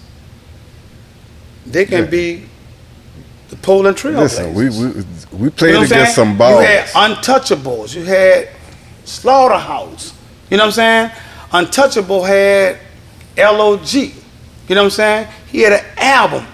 They can be the Poland Trailblazers. Listen, we played against some balls. You had Untouchables. You had Slaughterhouse. You know what I'm saying? Untouchable had LOG. You know what I'm saying? He had an album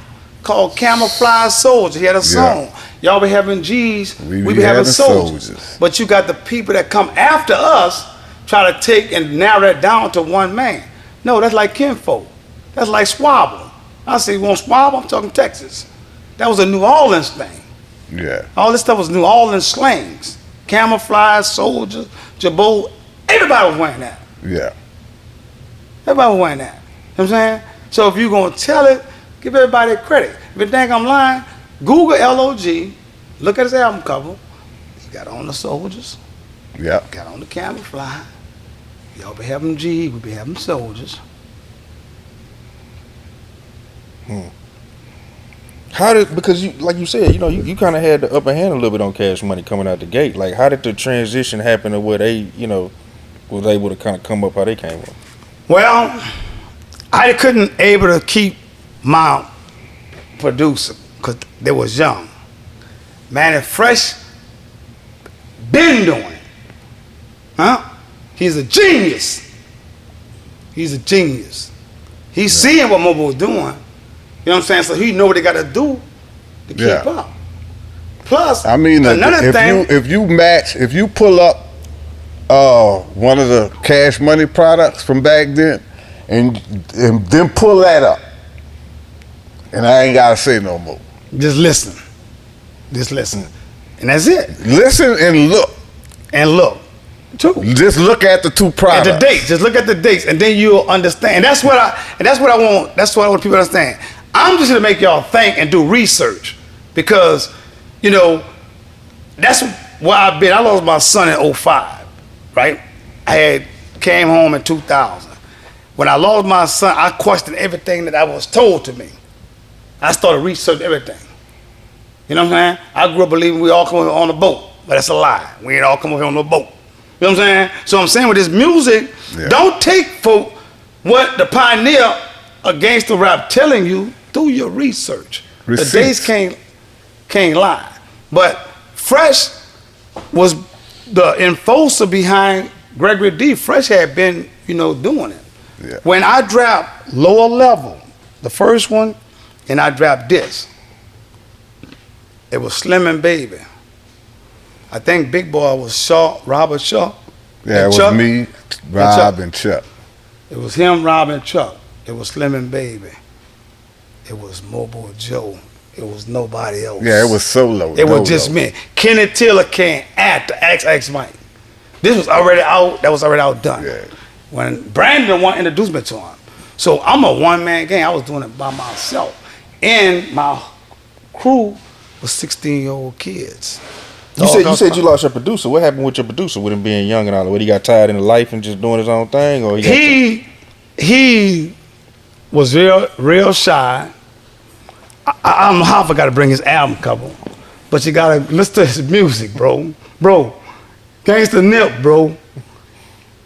called Camouflage Soldier. He had a song. Y'all be having G's, we be having soldiers. But you got the people that come after us try to take and narrow that down to one man. No, that's like kinfolk. That's like squabble. I say, you want squabble? I'm talking Texas. That was a New Orleans thing. Yeah. All this stuff was New Orleans slangs. Camouflage, soldier, jabot. Everybody was wearing that. Yeah. Everybody was wearing that. You know what I'm saying? So if you're going to tell it, give everybody credit. If you think I'm lying, Google LOG, look at his album cover. He got on the soldiers. Yeah. Got on the camouflage. Y'all be having G, we be having soldiers. Because you, like you said, you kind of had the upper hand a little bit on Cash Money coming out the gate. Like, how did the transition happen to where they, was able to kind of come up how they came up? Well, I couldn't able to keep my producer because they was young. Man, and Fresh been doing it. Huh? He's a genius. He's seeing what Mobo was doing. You know what I'm saying? So he know what they got to do to keep up. Plus, I mean, another thing, if you pull up one of the Cash Money products from back then, and then pull that up, and I ain't gotta say no more. Just listen, and that's it. Listen and look. Too. Just look at the two products. At the dates. Just look at the dates, and then you'll understand. And that's what I want. That's what I want people to understand. I'm just gonna make y'all think and do research, because that's where I've been. I lost my son in 2005, right? I came home in 2000. When I lost my son, I questioned everything that I was told to me. I started researching everything. You know what I'm saying? I grew up believing we all come on a boat, but that's a lie. We ain't all come here on no boat. You know what I'm saying? So I'm saying with this music, don't take for what the pioneer of gangster rap telling you. Do your research. Receipts. The days can't lie. But Fresh was the enforcer behind Gregory D. Fresh had been, doing it. Yeah. When I dropped Lower Level, the first one, and I dropped this, it was Slim and Baby. I think Big Boy was Robert Shaw. Yeah, it was Chuck, me, Rob, and Chuck. It was him, Rob, and Chuck. It was Slim and Baby. It was Mobo Joe. It was nobody else. Yeah, it was solo. It was just me. Kenny Tiller can't act the XX Mike. This was already out. That was already outdone. Yeah. When Brandon wanted to introduce me to him. So I'm a one-man gang. I was doing it by myself. And my crew was 16-year-old kids. You said you lost your producer. What happened with your producer, with him being young and all that? What, he got tired in life and just doing his own thing, or he was real shy. I don't know how I forgot to bring his album cover, but you gotta listen to his music, bro. Gangsta Nip, bro.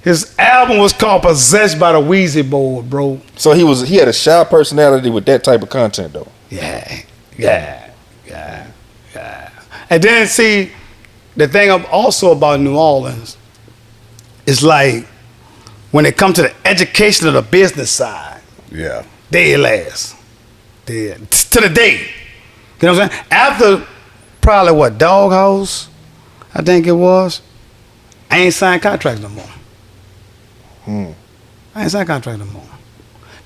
His album was called Possessed by the Wheezy Board, bro. So he had a shy personality with that type of content, though. Yeah. And then see, the thing also about New Orleans is like when it comes to the education of the business side. Yeah. Dead last. Dead. To the day. You know what I'm saying? After probably Doghouse, I think it was, I ain't signed contracts no more. I ain't signed contracts no more.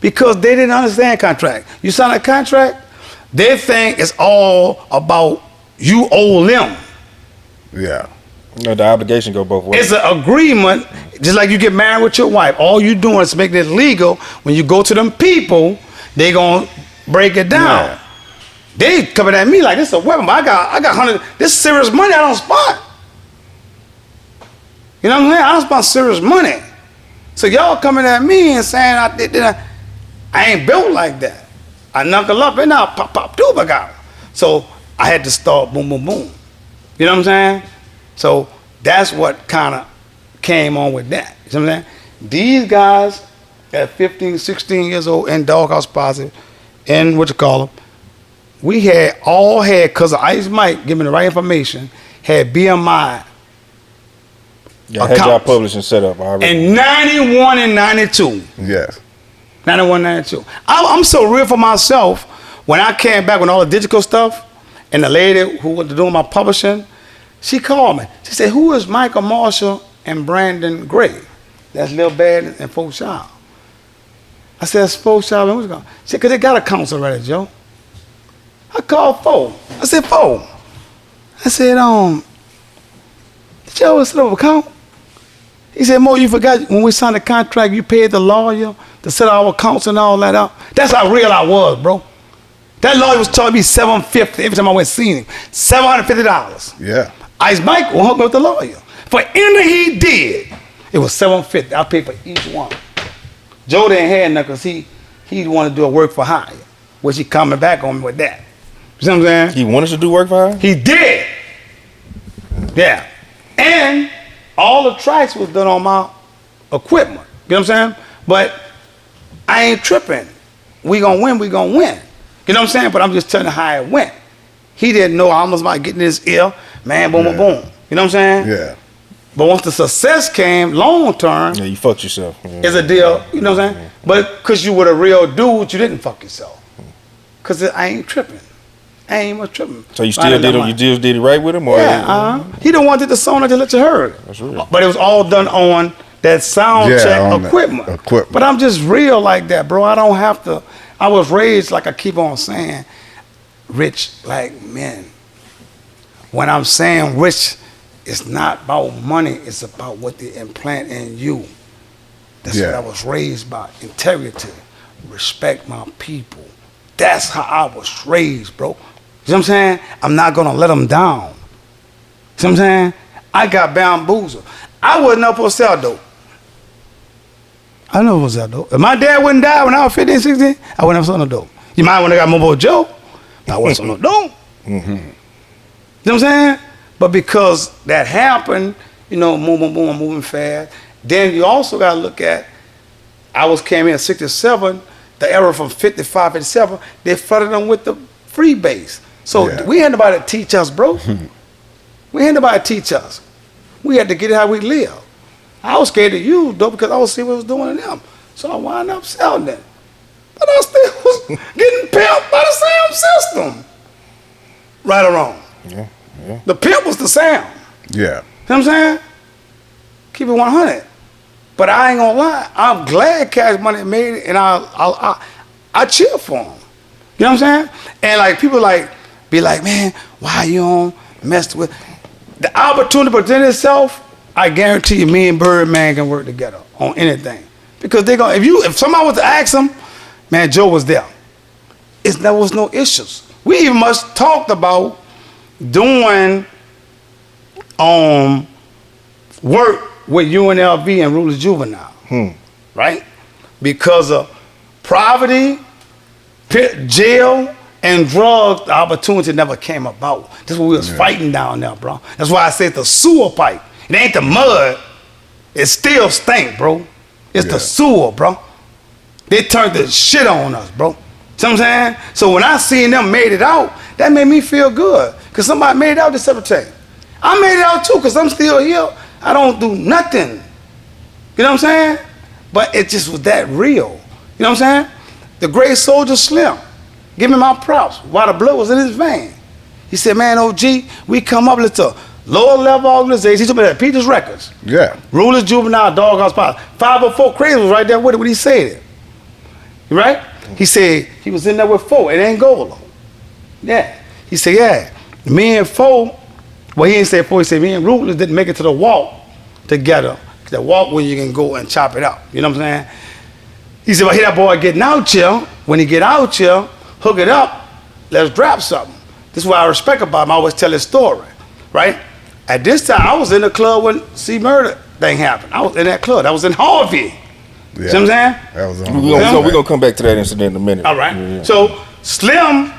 Because they didn't understand contract. You sign a contract, they think it's all about you owe them. Yeah. The obligation go both ways. It's an agreement, just like you get married with your wife. All you doing is making it legal. When you go to them people, they gonna break it down. Yeah. They coming at me like this is a weapon, but I got 100. This is serious money I don't spot. You know what I'm saying? I don't spot serious money. So y'all coming at me and saying I ain't built like that. I knuckle up and now pop do got. So I had to start boom boom boom. You know what I'm saying? So that's what kind of came on with that. You know what I'm saying? These guys at 15, 16 years old in Doghouse Posse, in we had, because of Ice Mike giving the right information, had BMI. Yeah, had y'all publishing set up already. In 91 and 92. Yes. 91, 92. I'm so real for myself. When I came back with all the digital stuff, and the lady who was doing my publishing, she called me. She said, who is Michael Marshall and Brandon Gray? That's Lil Bad and Folk Child. I said, that's Folk Child. Who's going? She said, because they got a council already, Joe. I called Folk. I said, Folk. I said, did you ever set up a account? He said, Mo, you forgot when we signed the contract, you paid the lawyer to set our accounts and all that up. That's how real I was, bro. That lawyer was charging me $750 every time I went see him. $750. Yeah. Ice Mike will hook me with the lawyer. For anything he did, it was $750. I paid for each one. Joe didn't have nothing because he wanted to do a work for hire, which he coming back on me with that. You see what I'm saying? He wanted to do work for her? He did. Yeah. And all the tracks was done on my equipment. You know what I'm saying? But I ain't tripping. We gonna win, we gonna win. You know what I'm saying? But I'm just telling you how it went. He didn't know I almost about getting in his ear, man, boom, boom, boom. You know what I'm saying? Yeah. But once the success came, long term, Yeah, you fucked yourself. it's a deal. You know what I'm saying? But because you were a real dude, you didn't fuck yourself. Because I ain't tripping. I ain't much tripping. So you still did it? You just did it right with him, or yeah? He didn't want the song to let you hear it. That's real. But it was all done on that sound check equipment. But I'm just real like that, bro. I don't have to. I was raised like I keep on saying, rich like men. When I'm saying rich, it's not about money. It's about what they implant in you. That's what I was raised by. Integrity, respect my people. That's how I was raised, bro. You know what I'm saying? I'm not gonna let them down. See what I'm saying? I got bamboozled. I wasn't up for sell dope. I know it was that dope. If my dad wouldn't die when I was 15, 16, I wouldn't have sold no dope. You might when I got Mobo Joe, I wouldn't sold no dope. You know what I'm saying? But because that happened, you know, moving, boom, moving fast. Then you also got to look at, came in 67, the era from 55, 57, they flooded them with the free base. So we had nobody to teach us, bro. We had nobody to teach us. We had to get it how we live. I was scared to use dope because I was see what it was doing to them. So I wound up selling it. But I still was getting pimped by the same system. Right or wrong? Yeah. The pimp was the sound. Yeah. You know what I'm saying? Keep it 100. But I ain't gonna lie, I'm glad Cash Money made it, and I cheer for him. You know what I'm saying? And like people be like, man, why you on messed with the opportunity to present itself? I guarantee you, me and Birdman can work together on anything because they gonna if somebody was to ask him, man, Joe was there. There was no issues. We even much talked about doing work with UNLV and Ruthless Juveniles, right? Because of poverty, jail, and drugs, the opportunity never came about. That's what we was fighting down there, bro. That's why I said the sewer pipe. It ain't the mud. It still stink, bro. It's the sewer, bro. They turned the shit on us, bro. See what I'm saying? So when I seen them made it out, that made me feel good. Because somebody made it out this cemetery. I made it out too because I'm still here. I don't do nothing. You know what I'm saying? But it just was that real. You know what I'm saying? The great soldier Slim. Give me my props. While the blood was in his vein. He said, man, OG, we come up to lower level organizations. He told me that Peter's Records. Yeah. Ruthless Juvenile, Doghouse Pilot. 504 Crazy was right there with it when he said it. Right? He said he was in there with 4 in Angola. Yeah. He said, yeah. Me and 4, well, he didn't say 4, he said me and Ruthless didn't make it to the walk together. The walk where you can go and chop it up. You know what I'm saying? He said, well, hear that boy getting out here. When he get out here, hook it up, let's drop something. This is what I respect about him. I always tell his story, right? At this time, I was in the club when C Murder thing happened. I was in that club. That was in Harvey. Yeah. See what I'm saying? That was We're going to come back to that incident in a minute. All right. Yeah. So Slim,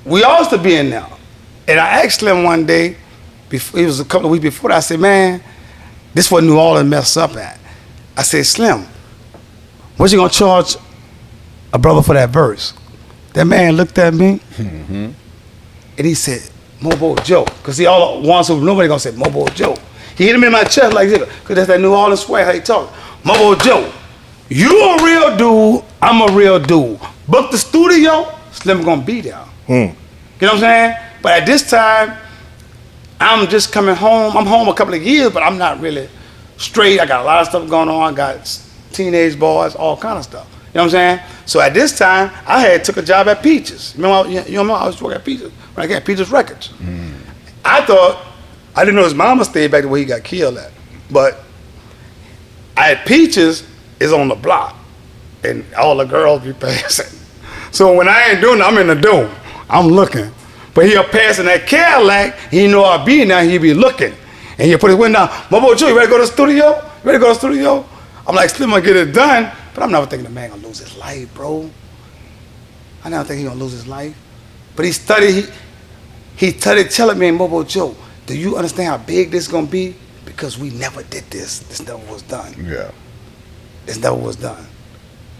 we all used to be in there. And I asked Slim one day, it was a couple of weeks before that, I said, man, this is what New Orleans messed up at. I said, Slim, what you gonna charge a brother for that verse? That man looked at me and he said, Mobo Joe. Because he all wants to, nobody gonna say Mobo Joe. He hit him in my chest like this, because that's that New Orleans way how he talk. Mobo Joe, you a real dude, I'm a real dude. Book the studio, Slim gonna be there. You know what I'm saying? But at this time, I'm just coming home. I'm home a couple of years, but I'm not really straight. I got a lot of stuff going on. I got teenage boys, all kind of stuff. You know what I'm saying? So at this time, I had took a job at Peaches. Remember, I was working at Peaches when I got Peaches Records. I didn't know his mama stayed back where he got killed at. But at Peaches is on the block, and all the girls be passing. So when I ain't doing it, I'm in the door. I'm looking. But he'll pass in that Cadillac, he know I'll be now, he be looking. And he'll put his window down. Mobo Joe, you ready to go to the studio? You ready to go to the studio? I'm like, Slim, I'll get it done. But I'm never thinking the man gonna lose his life, bro. I never think he gonna lose his life. But he studied telling me, Mobo Joe, do you understand how big this is going to be? Because we never did this. This never was done. Yeah. This never was done.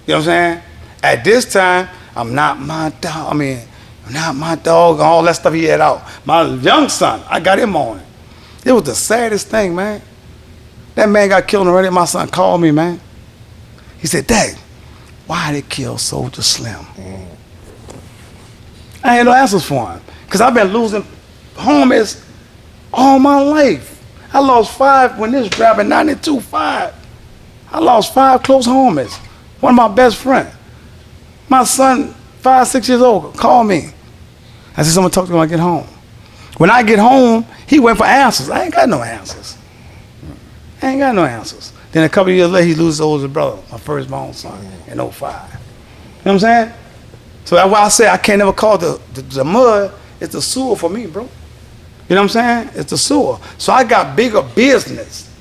You know what I'm saying? At this time, I'm not my dog. I'm not my dog, all that stuff he had out. My young son, I got him on it. It was the saddest thing, man. That man got killed already. My son called me, man. He said, Dad, why they kill Soldier Slim? I had no answers for him. Because I've been losing homies all my life. I lost 5 when this dropped in 92, 5. I lost 5 close homies. One of my best friends. My son, 5, 6 years old, called me. I said, someone talk to me when I get home. When I get home, he went for answers. I ain't got no answers. Then a couple of years later, he loses his older brother, my firstborn son, in 05. You know what I'm saying? So that's why I say I can't never call the mud. It's the sewer for me, bro. You know what I'm saying? It's the sewer. So I got bigger business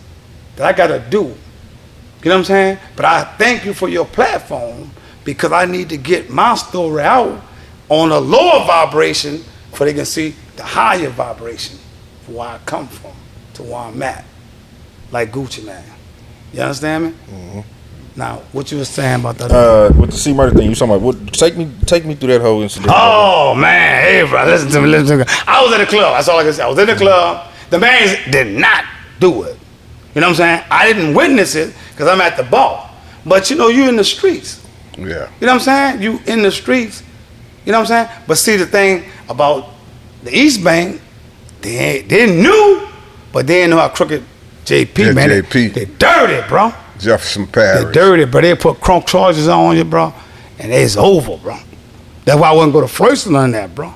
that I got to do. You know what I'm saying? But I thank you for your platform because I need to get my story out on a lower vibration so they can see the higher vibration for where I come from to where I'm at. Like Gucci Man. You understand me? Mm-hmm. Now, what you was saying about that? With the C murder thing, you talking about? Take me through that whole incident. Oh man, hey bro, listen to me. I was in the club. That's all I can say. I was in the club. The man did not do it. You know what I'm saying? I didn't witness it because I'm at the bar. But you know, you in the streets. Yeah. You know what I'm saying? You in the streets. You know what I'm saying? But see, the thing about the East Bank, they knew, but they didn't know how crooked JP, man. JP. They dirty, bro. Jefferson Parish. They dirty, bro. They put crunk charges on you, bro, and it's over, bro. That's why I wouldn't go to first and none of that, bro.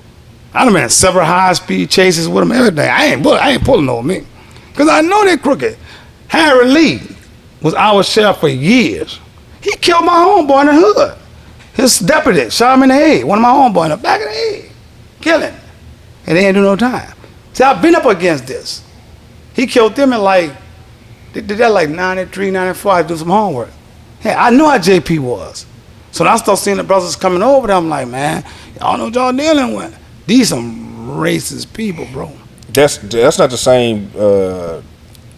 I done been in several high-speed chases with them, everything. I ain't pulling over me. Because I know they crooked. Harry Lee was our sheriff for years. He killed my homeboy in the hood. His deputy shot him in the head. One of my homeboys in the back of the head. Kill him. And they ain't do no time. See, I've been up against this. He killed them in they did that like 93, 94. I do some homework. Hey, I knew how JP was. So when I start seeing the brothers coming over there, I'm like, man, y'all know what y'all dealing with. These some racist people, bro. That's not the same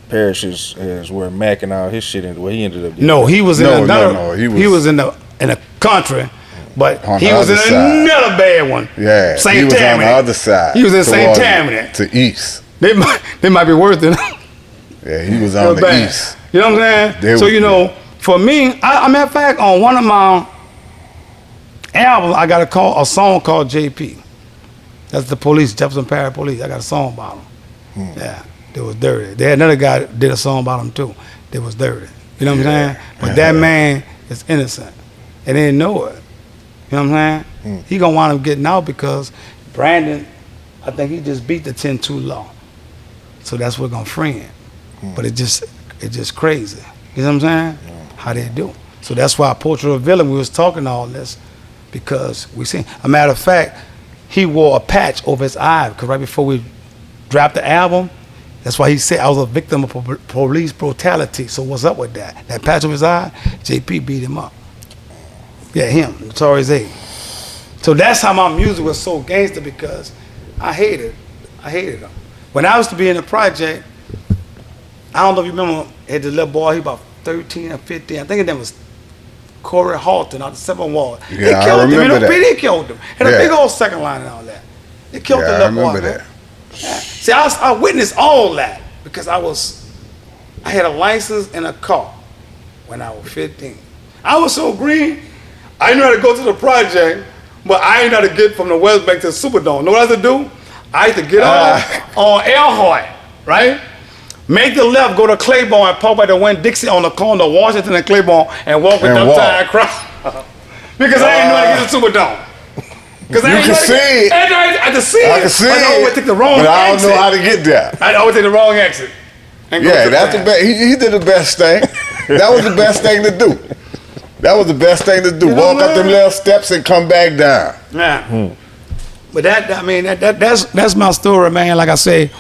parishes as where Mac and all his shit ended. Where he ended up. No, he was in another. No. He was in the country, but he was in side. Another bad one. Yeah, St. he was Tammany. on the other side. He was in St. Tammany. To east. They might be worse than. Yeah, he was on the bad. east. You know what I'm saying? So you know, for me, I matter of fact, on one of my albums, I got a song called JP. That's the police, Jefferson Parish Police. I got a song about them. Yeah, they was dirty. They had another guy that did a song about them too. They was dirty. You know what I'm saying? But that man is innocent, and they didn't know it. You know what I'm saying? He gonna wind up getting out because Brandon, I think he just beat the 10-2 law. So that's what gonna free him. But it's just crazy. You know what I'm saying? How they do. So that's why Portrait of a Villain, we was talking all this because we seen. A matter of fact, he wore a patch over his eye because right before we dropped the album, that's why he said I was a victim of police brutality. So what's up with that? That patch over his eye, JP beat him up. Yeah, him, Notorious A. So that's how my music was so gangster because I hated him. When I used to be in the project, I don't know if you remember, had the little boy, he about 13 or 15. I think his name was Corey Halton out the 7th Ward. Yeah, They killed him. I remember that. They killed him. Had a big old second line and all that. They killed the little boy. I remember that. Yeah. See, I witnessed all that because I had a license and a car when I was 15. I was so green, I knew how to go to the project, but I ain't know how to get from the West Bank to the Superdome. Know what I had to do? I had to get on Elhoy, right? Make the left, go to Claiborne and park by the Winn-Dixie on the corner of Washington and Claiborne and walk with the time across. Because I didn't know how to get to the Superdome. You can see it. I can see it. I can see it. I always take the wrong exit. But I don't know how to get there. I always take the wrong exit. Yeah, that's the best. He did the best thing. That was the best thing to do. That was the best thing to do. You know, walk up them little steps and come back down. Yeah. But that's my story, man. Like I say.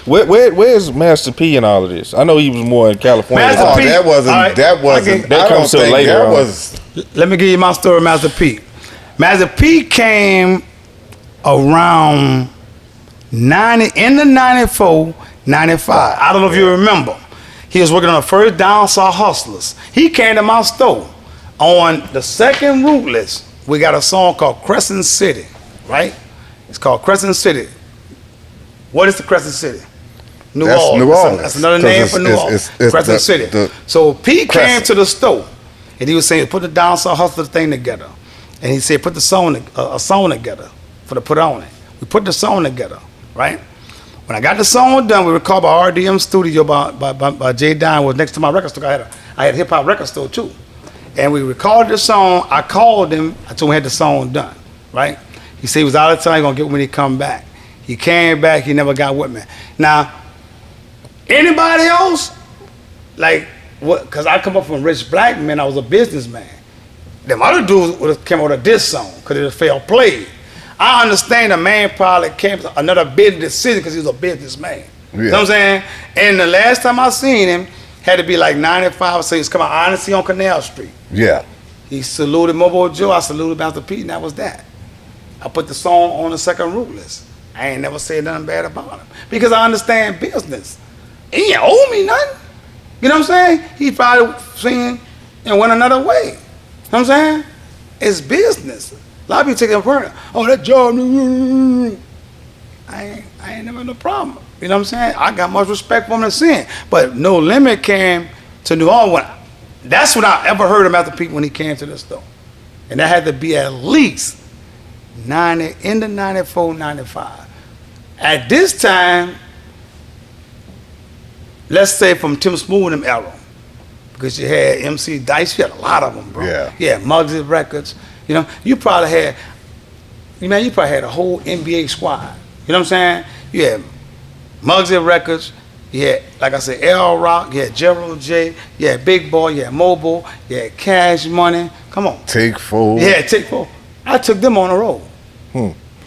Where's Master P in all of this? I know he was more in California. Master P, that wasn't. That comes to later. That was. Let me give you my story, Master P. Master P came around 94, 95. I don't know if you remember. He was working on the first Down South Hustlers. He came to my store. On the second Ruthless, we got a song called Crescent City, right? It's called Crescent City. What is the Crescent City? New Orleans. That's another name for New Orleans. Crescent City. So Pete came to the store, and he was saying, put the Down South Hustlers thing together. And he said, put a song together for to put on it. We put the song together, right? When I got the song done, we recorded by RDM Studio by Jay Dine, was next to my record store. I had a hip hop record store too. And we recorded the song. I called him. I told him we had the song done, right? He said he was out of town. He gonna get when he come back. He came back. He never got with me. Now, anybody else, like what? Because I come up from rich black man. I was a businessman. Them other dudes would have came out of this song because it failed play. I understand a man probably came to another business decision because he was a businessman. Yeah. You know what I'm saying? And the last time I seen him had to be like 95, so he was coming out Honesty on Canal Street. Yeah. He saluted Mobo Joe, I saluted Master Pete, and that was that. I put the song on the second Ruthless. I ain't never said nothing bad about him because I understand business. He ain't owe me nothing. You know what I'm saying? He probably seen and went another way. You know what I'm saying? It's business. A lot of people take it for oh, that job. I ain't never had no problem. You know what I'm saying? I got much respect for him to sin. But No Limit came to New Orleans. That's when I ever heard about the people when he came to the store. And that had to be at least 94, 95. At this time, let's say from Tim Smooth and them era, because you had MC Dice, you had a lot of them, bro. Yeah. Yeah, Muggsy Records. You know, you probably had a whole NBA squad. You know what I'm saying? You had Muggsy Records, you had, like I said, L Rock, you had Gerald J, you had Big Boy, you had Mobo, you had Cash Money. Come on. Take 4. Yeah, Take 4. I took them on the road.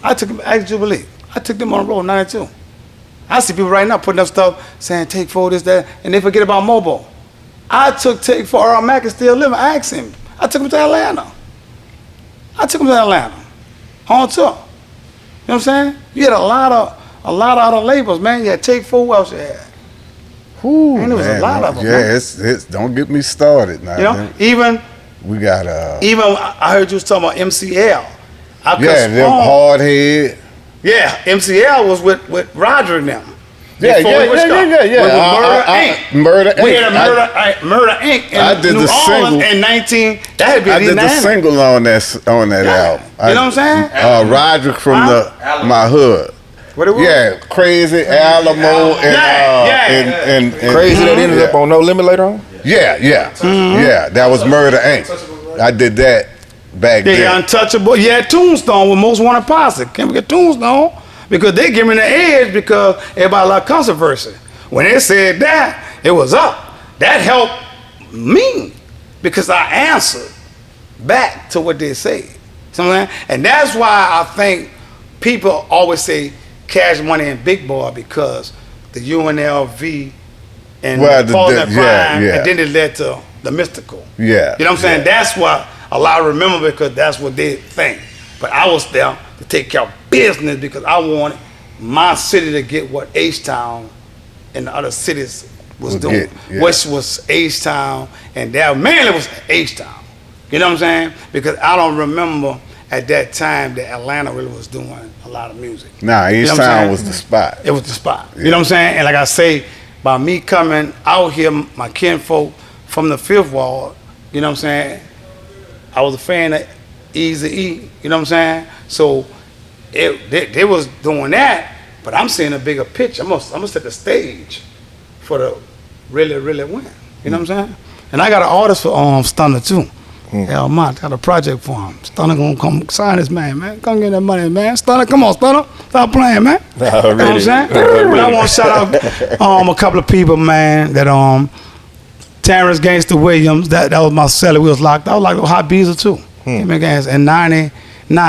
I took them, as you believe. I took them on the road, 92. I see people right now putting up stuff saying Take 4, this, that, and they forget about Mobo. I took Take 4, Earl Mack is still living. I asked him. I took him to Atlanta. On tour. You know what I'm saying? You had a lot of other labels, man. You had Take 4, what else you had? Ooh, and there was a lot of them. Yeah, man. It's don't get me started now. You know, man. even I heard you was talking about MCL. Them hard head. Yeah, MCL was with Roger and them. Yeah. Murder Inc. We had a Murder Inc. in New Orleans in 19. That had been I did the single on that album. You know what I'm saying? Roderick from my hood. What it was? Yeah, Crazy, Alamo, and Crazy that ended up on No Limit later on? Yeah. Yeah, that was Murder Inc. I did that back then. Yeah, Untouchable. Yeah, Tombstone with Most Wanted Posse. Can't forget Tombstone. Because they give me the edge because everybody like controversy. When they said that, it was up. That helped me because I answered back to what they said. And that's why I think people always say Cash Money and Big Boy because the UNLV and Falling at Crime, and then it led to the Mystical. Yeah. You know what I'm saying? Yeah. That's why a lot remember because that's what they think. But I was there to take care of business because I wanted my city to get what H-Town and the other cities was doing. Which was H-Town and that mainly was H-Town. You know what I'm saying? Because I don't remember at that time that Atlanta really was doing a lot of music. Nah, H-Town was the spot. It was the spot. Yeah. You know what I'm saying? And like I say, by me coming out here, my kinfolk from the Fifth Ward, you know what I'm saying? I was a fan of Eazy-E, you know what I'm saying? So they was doing that, but I'm seeing a bigger picture. I'm gonna set the stage for the really win. You know what I'm saying? And I got an artist for Stunner too. Hell, Mont got a project for him. Stunner gonna come sign this man. Come get that money, man. Stunner, come on, Stunner. Stop playing, man. You know what I'm saying? But I want to shout out a couple of people, man, that Terrence Gangsta Williams, that was my cellar. We was locked up. I was like Hot Beezer too. And 99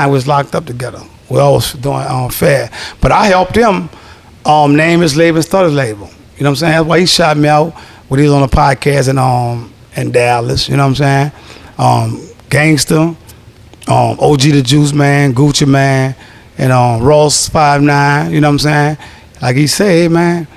we was locked up together. We always doing fair. But I helped him name his label and start his label. You know what I'm saying? That's why he shot me out when he was on the podcast in Dallas. You know what I'm saying? Gangsta, OG the Juice Man, Gucci Man, and Ross 5'9", you know what I'm saying? Like he said, man,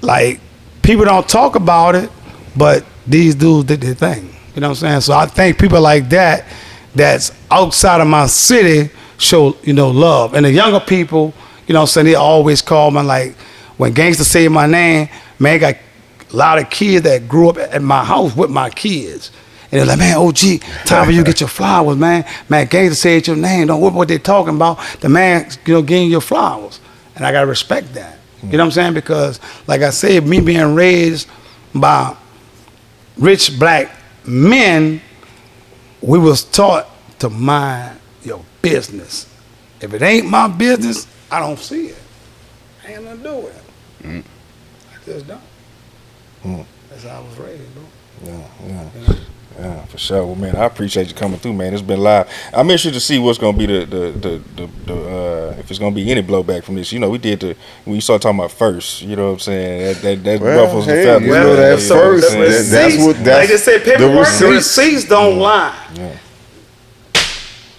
like people don't talk about it, but these dudes did their thing. You know what I'm saying? So I think people like that, that's outside of my city, show, love. And the younger people, you know what I'm saying, they always call me, like, when Gangsta say my name, man, got a lot of kids that grew up at my house with my kids. And they're like, man, OG, time for you to get your flowers, man. Man, Gangsta said your name. Don't worry what they talking about. The man, getting your flowers. And I got to respect that. You know what I'm saying? Because, like I said, me being raised by rich black men, we was taught to mind your business. If it ain't my business, I don't see it. I ain't nothing to do with it. I just don't. That's how I was raised, bro. Yeah, for sure. Well, man, I appreciate you coming through, man. It's been live. I'm interested to see what's gonna be the if it's gonna be any blowback from this. We did when you start talking about first. You know what I'm saying? That ruffles the feathers. That first. That's what. Like they say, paperwork. The receipts don't lie. Yeah.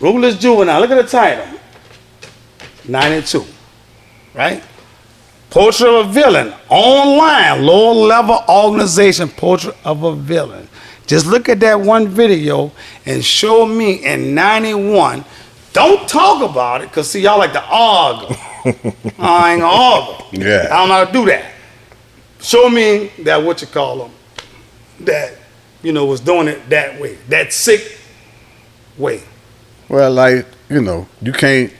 Ruthless Juvenile. Look at the title. 92. Right? Portrait of a Villain. Online. Lower level organization. Portrait of a Villain. Just look at that one video and show me in 91. Don't talk about it, because see, y'all like to argue. I ain't gonna argue. Yeah. I don't know how to do that. Show me that, that, was doing it that way, that sick way. Well, like, you can't,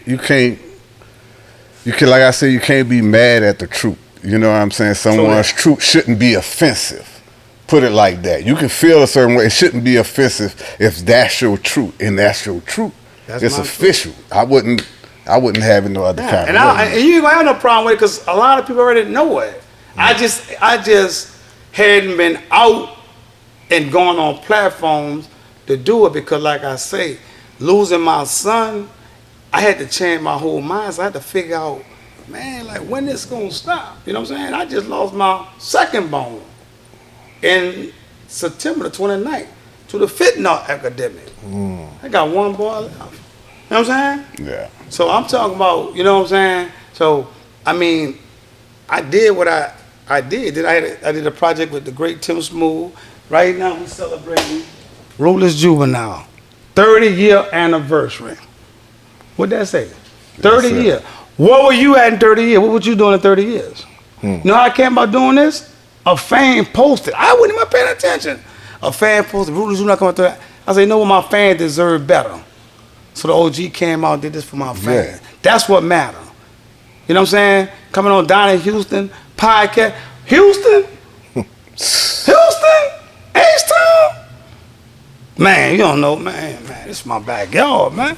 like I said, you can't be mad at the truth. You know what I'm saying? Someone's truth shouldn't be offensive. Put it like that. You can feel a certain way. It shouldn't be offensive if that's your truth, and that's your truth. It's official. Truth. I wouldn't have it no other kind of way. And you ain't gonna have no problem with it, because a lot of people already know it. I just hadn't been out and going on platforms to do it, because, like I say, losing my son, I had to change my whole mind. So I had to figure out, man, like, when this gonna stop? You know what I'm saying? I just lost my second bone in September the 29th to the fentanyl epidemic. I got one boy left. You know what I'm saying? Yeah. So I'm talking about, you know what I'm saying? So, I mean, I did what I did. I did a project with the great Tim Smooth. Right now we're celebrating Ruthless Juvenile 30-year anniversary. What'd that say? 30 years. What were you at in 30 years? What were you doing in 30 years? You know how I came about doing this? A fan posted. I wasn't even paying attention. A fan posted, Ruthless Juvenile coming through. I said, my fans deserve better. So the OG came out and did this for my fans. Yeah. That's what matters. You know what I'm saying? Coming on Donnie Houston Podcast. Houston? H-Town? Man, you don't know, man, this is my backyard, man.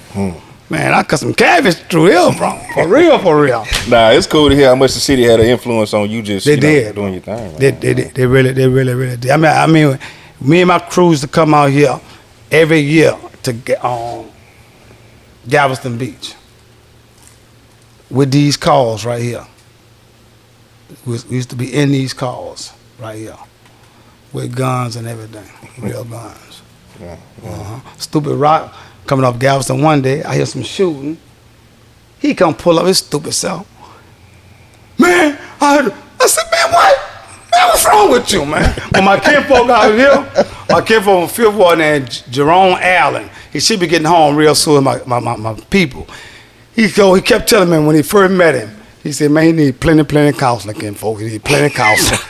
Man, I cut some cabbage through here, bro. For real. Nah, it's cool to hear how much the city had an influence on you just doing your thing. They really did. I mean, me and my crew used to come out here every year to get on Galveston Beach with these cars right here. We used to be in these cars right here with guns and everything, real guns. Stupid Rock coming up Galveston one day, I hear some shooting. He come pull up his stupid self. Man, I said, man, what? Man, what's wrong with you, man? When my kinfolk out here, my kinfolk from 5th Ward named Jerome Allen, he should be getting home real soon, my people. He kept telling me when he first met him, he said, man, he need plenty counseling, kinfolk. He need plenty counseling.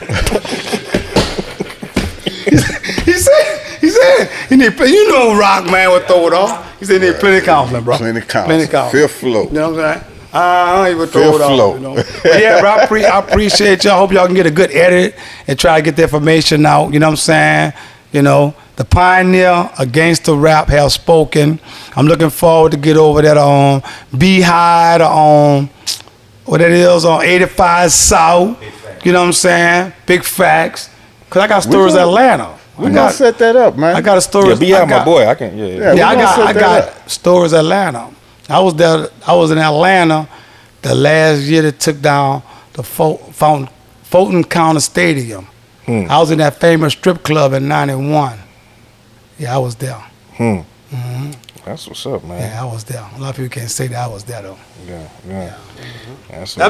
He said, he need, Rock, man, would throw it off. He said, he need plenty counseling, bro. Plenty counseling. 5th floor. You know what I'm saying? He would throw it off. But yeah, bro, I appreciate y'all. I hope y'all can get a good edit and try to get the information out. You know what I'm saying? The pioneer of gangsta rap have spoken. I'm looking forward to get over that on Beehive, on what it is, on 85 South. You know what I'm saying? Big facts. Because I got stories in Atlanta. We gonna set that up, man. I got a story. Yeah, Beehive, my boy. I can. I got stories in Atlanta. I was there. I was in Atlanta the last year that took down the Fulton County Stadium. I was in that famous strip club in '91. Yeah, I was there. That's what's up, man. Yeah, I was there. A lot of people can't say that I was there though. Yeah. Mm-hmm.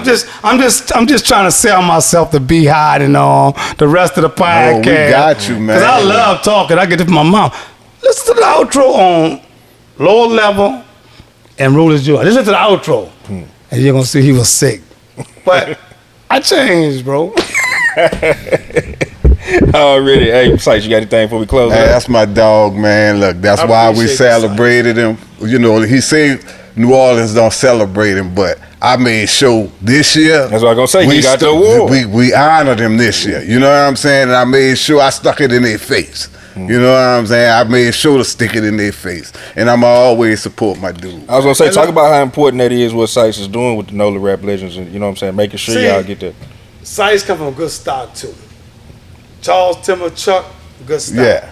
I'm just trying to sell myself to Be High and the rest of the podcast. Oh, we got you, man. Because I love talking. I get it from my mom. Listen to the outro on Lower Level and Ruthless Juveniles. Listen to the outro, and you're gonna see he was sick. But I changed, bro. Already. Hey, Sice, you got anything before we close? Hey, that's my dog, man. Look, that's why we celebrated him. You know, he said New Orleans don't celebrate him, but I made sure this year. That's what I was gonna say. He got the award. We honored him this year. You know what I'm saying? And I made sure I stuck it in their face. You know what I'm saying? I made sure to stick it in their face. And I'm always support my dude. I was going to say, talk about how important that is, what Sice is doing with the NOLA Rap Legends, and you know what I'm saying, making sure y'all get that. Sice come from a good start, too. Charles, Timber, Chuck, good start. Yeah.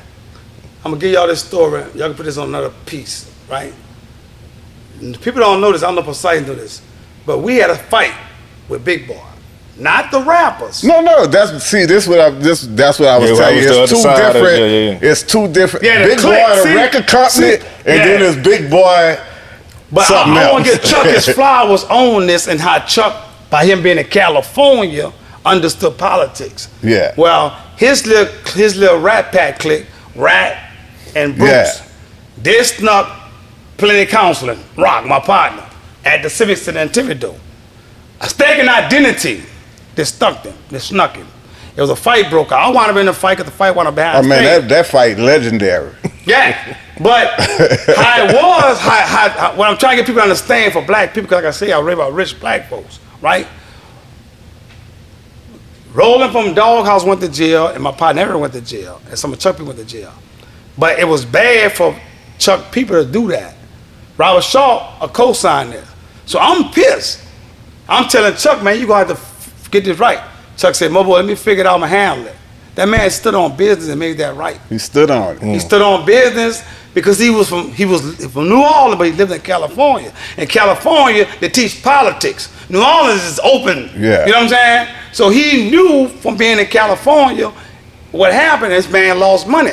I'm going to give y'all this story. Y'all can put this on another piece, right? And people don't know this. I don't know if Sice know this. But we had a fight with Big Boy. Not the rappers. No. That's what I was telling you. It's two different. It's two different. Yeah, Big Boy, the record company, and then there's Big Boy. But I want to get Chuck his flowers on this and how Chuck, by him being in California, understood politics. Yeah. Well, his little Rat Pack clique, Rat and Bruce, they snuck Plenty Counseling, Rock, my partner, at the Civic Center in Thibodeau. A staking identity. They snuck him. It was a fight broke out. I wound up in the fight because the fight wound up behind stage. Man, that fight legendary. Yeah, but how it was, what I'm trying to get people to understand for black people, because like I say, I read about rich black folks, right? Rolling from Doghouse went to jail, and my partner Eric went to jail, and some of Chuck people went to jail. But it was bad for Chuck people to do that. Robert Shaw co-signed this. So I'm pissed. I'm telling Chuck, man, you gonna have to get this right. Chuck said, Mobo, let me figure it out, I'm gonna handle it. That man stood on business and made that right. He stood on it. He stood on business because he was from New Orleans, but he lived in California. In California, they teach politics. New Orleans is open. Yeah. You know what I'm saying? So he knew from being in California what happened. This man lost money.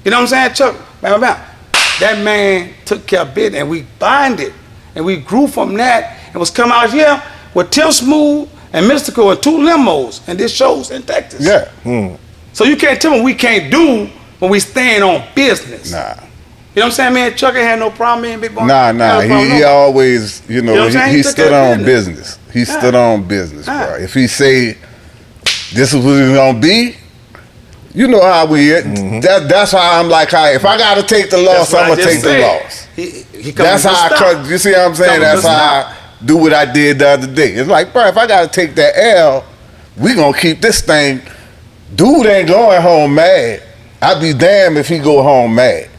You know what I'm saying, Chuck? That man took care of business, and we bonded, and we grew from that, and was come out here with Tim Smooth and Mystical and 2 limos, and this shows in Texas. Yeah. So you can't tell me we can't do when we stand on business. Nah. You know what I'm saying? Man, Chuck ain't had no problem, man, Big Boy. Nah. He always, he stood on business. He stood on business, bro. If he say this is what it's gonna be, you know how we that's how I'm like, if I gotta take the loss, I'm gonna take the loss. That's how you see what I'm saying? That's how I do what I did the other day. It's like, bro, if I gotta take that L, we gonna keep this thing. Dude ain't going home mad. I'd be damned if he go home mad.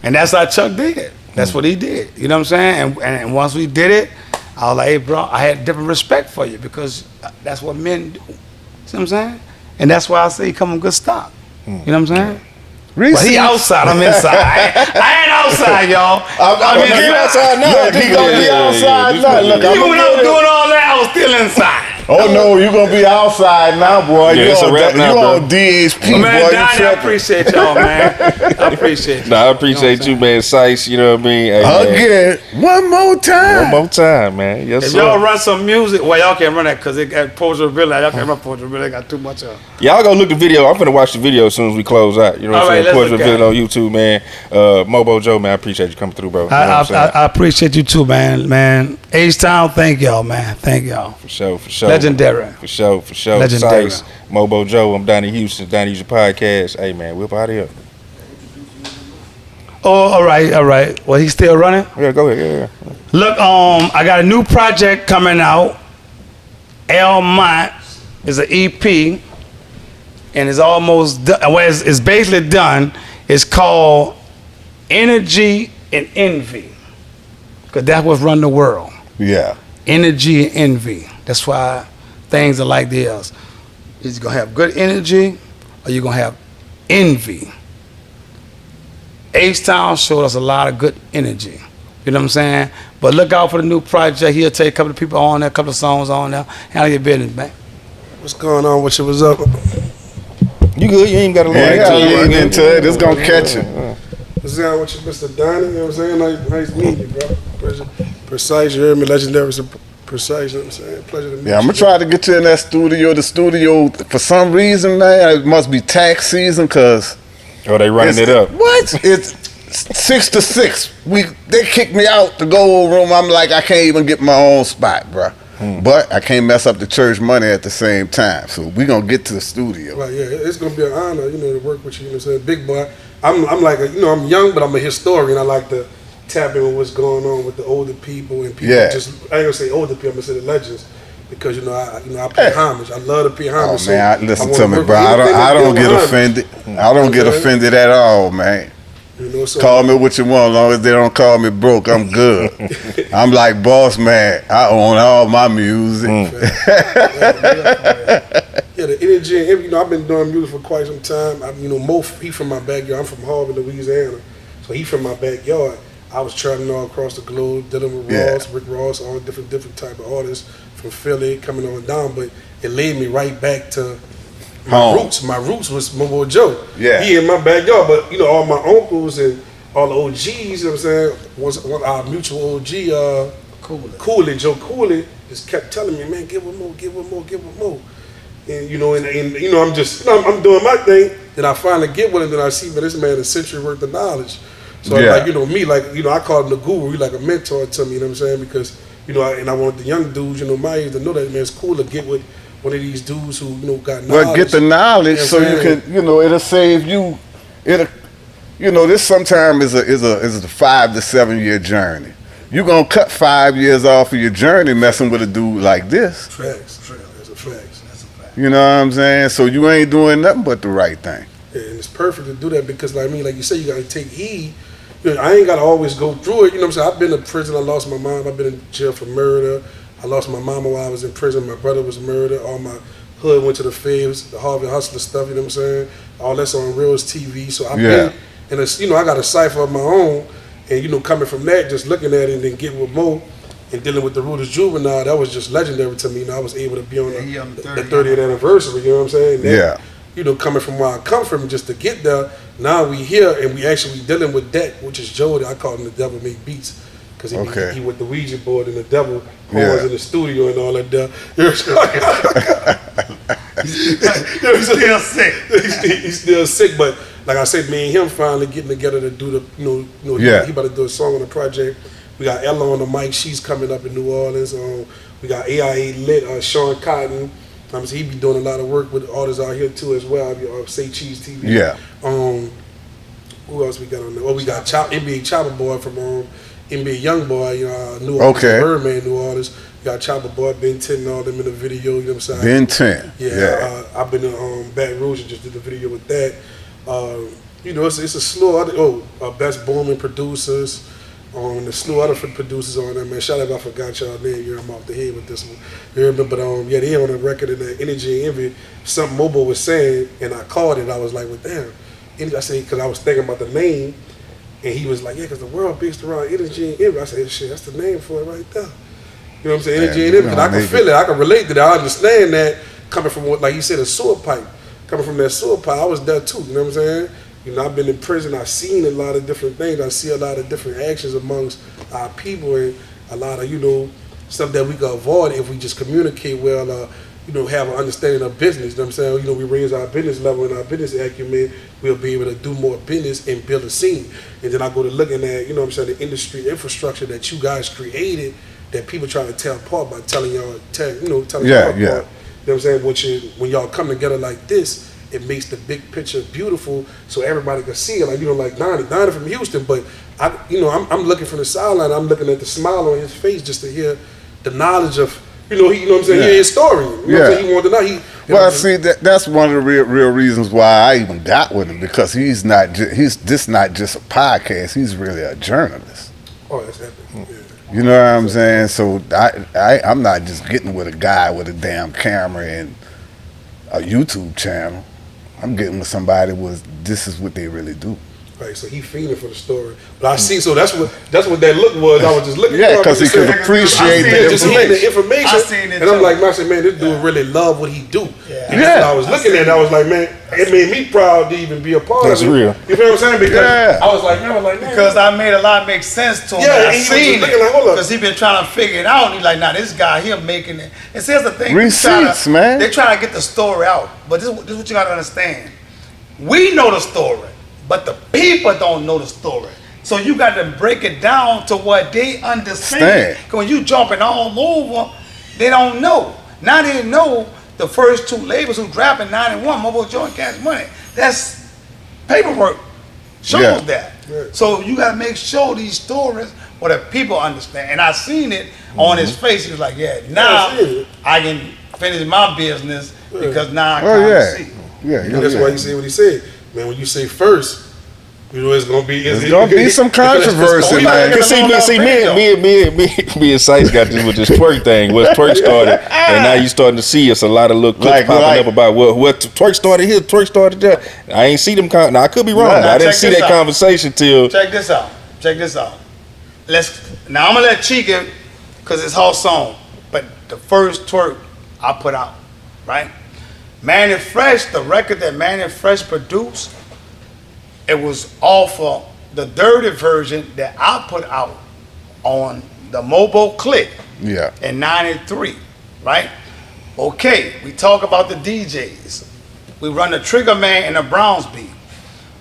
And that's how Chuck did. That's what he did. You know what I'm saying? And once we did it, I was like, hey, bro, I had different respect for you because that's what men do. See what I'm saying? And that's why I say he come from good stock. You know what I'm saying? Well, he outside, I'm inside. I ain't outside, y'all. I'm outside now. He gonna be outside now. Look, even when I was doing all that, I was still inside. Oh no, you gonna be outside now, boy. Yeah, you on DHP, man, boy. Donnie, I appreciate y'all, man. I appreciate you. I appreciate you, man. Sice, you know what I mean? Hey, again, one more time, man. Yes, if sir. y'all run some music, well, y'all can't run that because it got Poetry Village. Y'all can't run Poetry Village. Got too much of. Y'all go look the video. I'm finna watch the video as soon as we close out. You know what I'm saying? Poetry Village on YouTube, man. Mobo Joe, man. I appreciate you coming through, bro. I appreciate you too, man. H-Town, thank y'all, man. Thank y'all. For sure. Legendary. For sure. Legendary. Sice, Mobo Joe, I'm Donnie Houston, Donnie Houston Podcast. Hey, man, we're up out of here. Oh, all right. Well, he's still running? Yeah, go ahead. Yeah. Look, I got a new project coming out. El Mont is an EP, and it's almost done. Well, it's basically done. It's called Energy and Envy, because that's what's run the world. Yeah. Energy and envy. That's why things are like this. You're gonna have good energy, or you're gonna have envy. H-Town showed us a lot of good energy. You know what I'm saying? But look out for the new project. He'll take a couple of people on there, a couple of songs on there. Handle your business, man. What's going on? What was up? You good? You ain't got to look into it. It's gonna catch you. What's down with you, Mr. Donnie? You know what I'm saying? Nice meeting you, bro. Precise, you heard me? Legendary, precise, you know what I'm saying? Pleasure to meet you. Yeah, I'm gonna try to get you in that studio. The studio, for some reason, man, it must be tax season, cause they running it up. What? It's 6 to 6. They kicked me out the gold room. I'm like, I can't even get my own spot, bro. But I can't mess up the church money at the same time. So we gonna get to the studio. Right, yeah, it's gonna be an honor, you know, to work with you. You know what I'm saying? Big boy. I'm like, I'm young, but I'm a historian. I like to tap in with what's going on with the older people and people. I ain't gonna say older people. I'm gonna say the legends. Because I pay homage. I love to pay homage. Oh man, listen to me, bro. I don't get offended. I don't get offended at all, man. You know, so call me what you want, as long as they don't call me broke. I'm good. I'm like boss man. I own all my music. Yeah, the energy. I've been doing music for quite some time. Mo, he from my backyard. I'm from Harvey, Louisiana, so he from my backyard. I was traveling all across the globe, dealing with Ross, Rick Ross, all different type of artists from Philly coming on down. But it led me right back to my roots. My roots was Mobo Joe. Yeah, he in my backyard. But all my uncles and all the OGs, you know what I'm saying, was our mutual OG, Cooley, Joe Cooley, just kept telling me, man, give one more. And I'm doing my thing. Then I finally get one, and then I see, man, this man a century worth of knowledge. So I call him the guru. He like a mentor to me. You know what I'm saying? Because and I want the young dudes, my age, to know that, man, it's cool to get with one of these dudes who got knowledge. Well, get the knowledge so you can it'll save you. This sometimes is a 5 to 7 year journey. You're gonna cut 5 years off of your journey messing with a dude like this. Facts. That's a fact. You know what I'm saying? So you ain't doing nothing but the right thing. Yeah, and it's perfect to do that because, like you say, you gotta take heed. I ain't gotta always go through it. You know what I'm saying? I've been in prison. I lost my mom. I've been in jail for murder. I lost my mama while I was in prison. My brother was murdered. All my hood went to the feds, the Harvey Hustler stuff. You know what I'm saying? All that's on Reels TV. So I've been in a, I got a cipher of my own. And coming from that, just looking at it and then getting with Mo and dealing with the Ruthless Juvenile, that was just legendary to me. I was able to be on the 30th anniversary. You know what I'm saying? That, coming from where I come from, just to get there. Now we here and we actually dealing with that, which is Joe. I call him the devil make beats because he with the Ouija board and the devil was in the studio and all that. He's still sick. He's still sick, but like I said, me and him finally getting together to do the, he about to do a song on the project. We got Ella on the mic. She's coming up in New Orleans. We got AIA Lit, Sean Cotton. He be doing a lot of work with artists out here too as well. Say Cheese TV. Yeah. Who else we got on there? Well, we got NBA Chopper Boy from NBA Young Boy, New Orleans, Birdman, New Orleans. We got Chopper Boy, Ben 10, and all them in the video. You know what I'm saying? Ben 10. Yeah. I've been in Baton Rouge and just did the video with that. It's a slew of best booming producers. The slew other producers on there, man. Shout out if I forgot y'all name. I'm off the head with this one. But they on the record in the Energy and Envy. Something Mobo was saying, and I called it. I was like, well, damn. I said, because I was thinking about the name, and he was like, yeah, because the world based around Energy and Envy. I said, shit, that's the name for it right there. You know what I'm saying? Energy and Envy. Because I can feel it. I can relate to that. I understand that coming from what, like you said, a sewer pipe. Coming from that sewer pipe, I was there too. You know what I'm saying? I've been in prison. I've seen a lot of different things. I see a lot of different actions amongst our people and a lot of, stuff that we can avoid if we just communicate well, have an understanding of business. You know what I'm saying? We raise our business level and our business acumen, we'll be able to do more business and build a scene. And then I go to looking at, the industry infrastructure that you guys created that people try to tear apart by telling y'all, telling y'all apart. You know what I'm saying? When y'all come together like this, it makes the big picture beautiful so everybody can see it. Like Donnie from Houston, but I'm looking from the sideline. I'm looking at the smile on his face just to hear the knowledge of, hear his story. You know what I'm saying? He wanted to know. See, that's one of the real reasons why I even got with him, because he's not just a podcast. He's really a journalist. Oh, that's epic. Yeah. You know what I'm saying? So I'm not just getting with a guy with a damn camera and a YouTube channel. I'm getting with somebody this is what they really do. Like, so he fiending for the story. But I see, so that's what that look was. I was just looking Yeah, for because he could appreciate the information. I seen it and I'm too. like, man, this dude really love what he do. Yeah. And that's what I was looking at. I was like, man, it made me proud to even be a part That's of it. real. You feel what I'm saying? Because I was like, man. Because I made a lot make sense to him. Yeah, I and he was seen just it. looking like, hold up. Because he been trying to figure it out. And he's like, nah, this guy here making it. And see, that's the thing. Receipts, man. They trying to get the story out. But this is what you got to understand. We know the story, but the people don't know the story. So you got to break it down to what they understand. Because when you jumping all over, they don't know. Now they know the first two labels who dropped in 91, Mobo Joe and Cash Money. That's paperwork. Shows that. Right. So you got to make sure these stories what the people understand. And I seen it on his face. He was like, yeah, now I can finish my business because now I can see. Yeah, And that's why he said what he said. Man, when you say first, you know it's gonna be some controversy, man. Cause see, me and Sice got this with this twerk thing. What twerk started, and now you starting to see us a lot of little clips popping up about what twerk started here, twerk started there. I ain't see them. Now I could be wrong. I didn't see that conversation till. Check this out. Now I'm gonna let Chica, cause it's her song. But the first twerk I put out, right? Manny Fresh, the record that Manny Fresh produced, it was off of the dirty version that I put out on the Mobo Click in 93, right? Okay, we talk about the DJs. We run the Trigger Man and the Browns beat.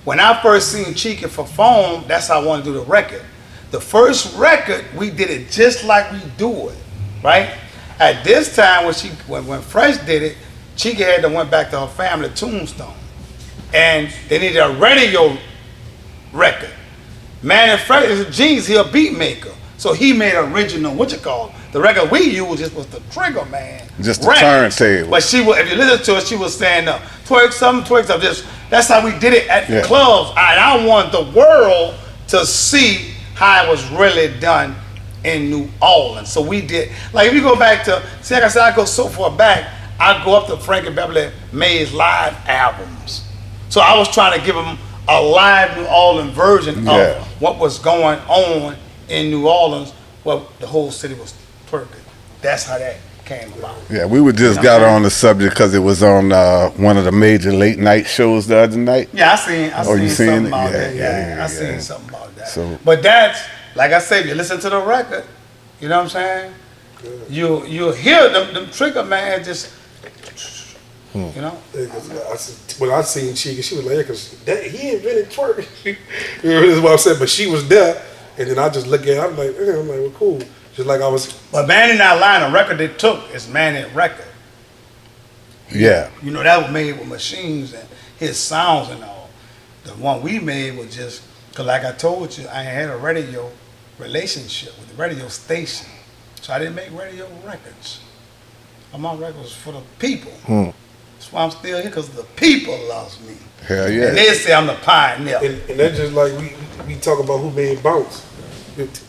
When I first seen Chica perform, that's how I wanted to do the record. The first record, we did it just like we do it, right? At this time, when Fresh did it, Chica had to went back to her family tombstone. And they needed a radio record. Manny Fresh is a genius, he a beat maker. So he made original, the record we used just was the Trigger Man. Just the turntable. But she was, if you listen to it, she was saying, twerk something, that's how we did it at the clubs. And I wanted the world to see how it was really done in New Orleans. So we did, like if you go back to, see like I said, I go so far back, I go up to Frankie Beverly Mays live albums. So I was trying to give them a live New Orleans version of what was going on in New Orleans, well, the whole city was twerking. That's how that came about. Yeah, we would just got on the subject because it was on one of the major late night shows the other night. Yeah, I seen something about that. Yeah, I seen something about that. So, but that's, like I said, if you listen to the record, you know what I'm saying? You'll hear them Trigger Man just, you know? When I seen Chica, she was like, because he invented twerk. You know, that's what I'm saying. But she was there, and then I just look at it, I'm like, well, cool. Just like I was. But Manny Not Lying, the record they took is Manny record. Yeah. You know, that was made with machines and his sounds and all. The one we made was just, because like I told you, I had a radio relationship with the radio station. So I didn't make radio records. All my records was for the people. That's why I'm still here, because the people loves me. Hell yeah. And they say I'm the pioneer. And that's just like we talk about who made Bounce.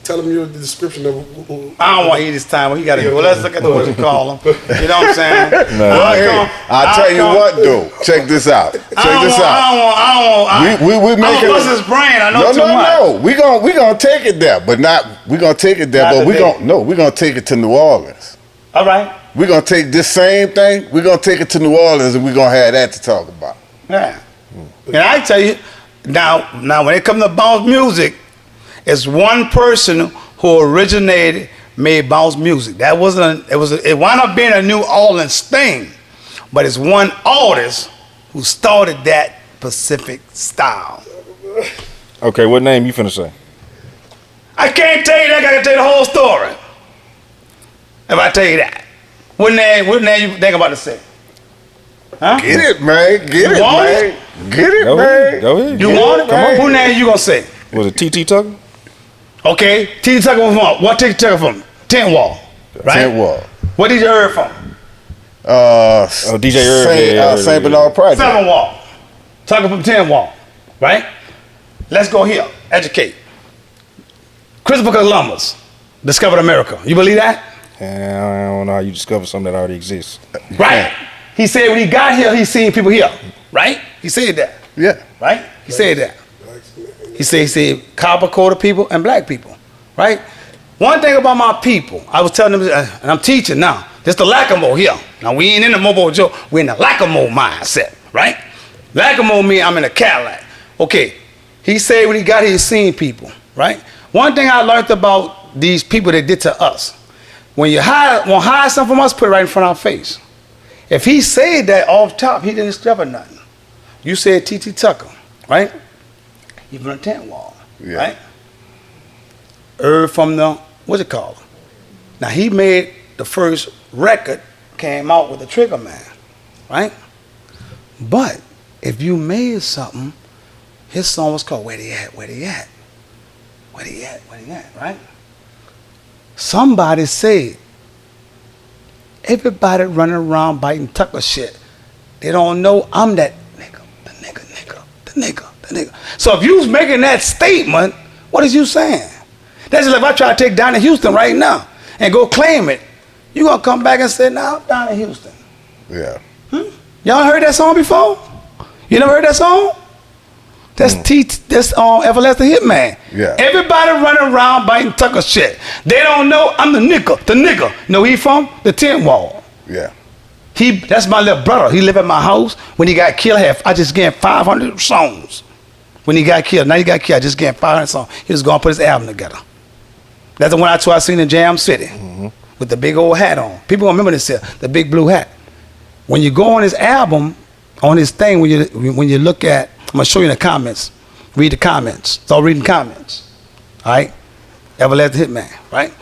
Tell them your description of who. I don't want to eat this time. He got to go. Let's look at what you call him. You know what I'm saying? I'll tell you what, though. Check this out. I don't want. We making. What's his brain? I know too much. No. We gonna take it there, but not. We gonna take it there, but we gonna take it to New Orleans. All right. We're gonna take this same thing. We're gonna take it to New Orleans, and we're gonna have that to talk about. Yeah. And I tell you, now when it comes to bounce music, it's one person who originated, made bounce music. That wasn't. It wound up being a New Orleans thing, but it's one artist who started that Pacific style. Okay, what name you finna say? I can't tell you that. I gotta tell you the whole story. If I tell you that, what name you think about to say? Huh? Get it, man. Get it, want man. it? Get it, Go man. ahead. Go ahead. You Get want it? it? Come on. Who name you gonna say? Was it T.T. Tucker? Okay, T.T. Tucker was from what? T.T. Tucker from? Tent Wall, right? Tent Wall. What did you hear from? DJ Irv. St. Bernard Project. 7 Wall. Tucker from 10 Wall, right? Let's go here. Educate. Christopher Columbus discovered America. You believe that? I don't know how you discover something that already exists. Right. He said when he got here, he seen people here. Right? He said that. Yeah. Right? He said that. He said, copper coated people and black people, right? One thing about my people, I was telling them, and I'm teaching now, this the Lacamo here. Now we ain't in the Mobo Joe, we're in the Lacamo mindset, right? Lacamo mean I'm in a Cadillac. Okay, he said when he got here, he seen people, right? One thing I learned about these people that did to us, when you want to hide something from us, put it right in front of our face. If he said that off top, he didn't discover nothing. You said T.T. Tucker, right? He from the tent wall, right? Herb from the, what's it called? Now he made the first record, came out with the Trigger Man, right? But if you made something, his song was called Where They At, Where They At? Where They At, Where They At, right? Somebody said, everybody running around biting Tucker shit. They don't know I'm that nigga, the nigga. So if you was making that statement, what is you saying? That's just like if I try to take Donnie Houston right now and go claim it. You gonna come back and say, nah, I'm Donnie Houston. Yeah. Y'all heard that song before? You never heard that song? That's Everlasting Hitman. Yeah. Everybody running around biting Tucker shit. They don't know I'm the nigga. Know he from? The tent wall. Yeah. That's my little brother. He lived at my house. When he got killed, I just gave him 500 songs. When he got killed, I just gave him 500 songs. He was gonna put his album together. That's the one I seen in Jam City with the big old hat on. People gonna remember this here, the big blue hat. When you go on his album, on his thing, when you look at, I'm gonna show you in the comments. Read the comments. Start reading comments. All right? Everlasting Hitman, right?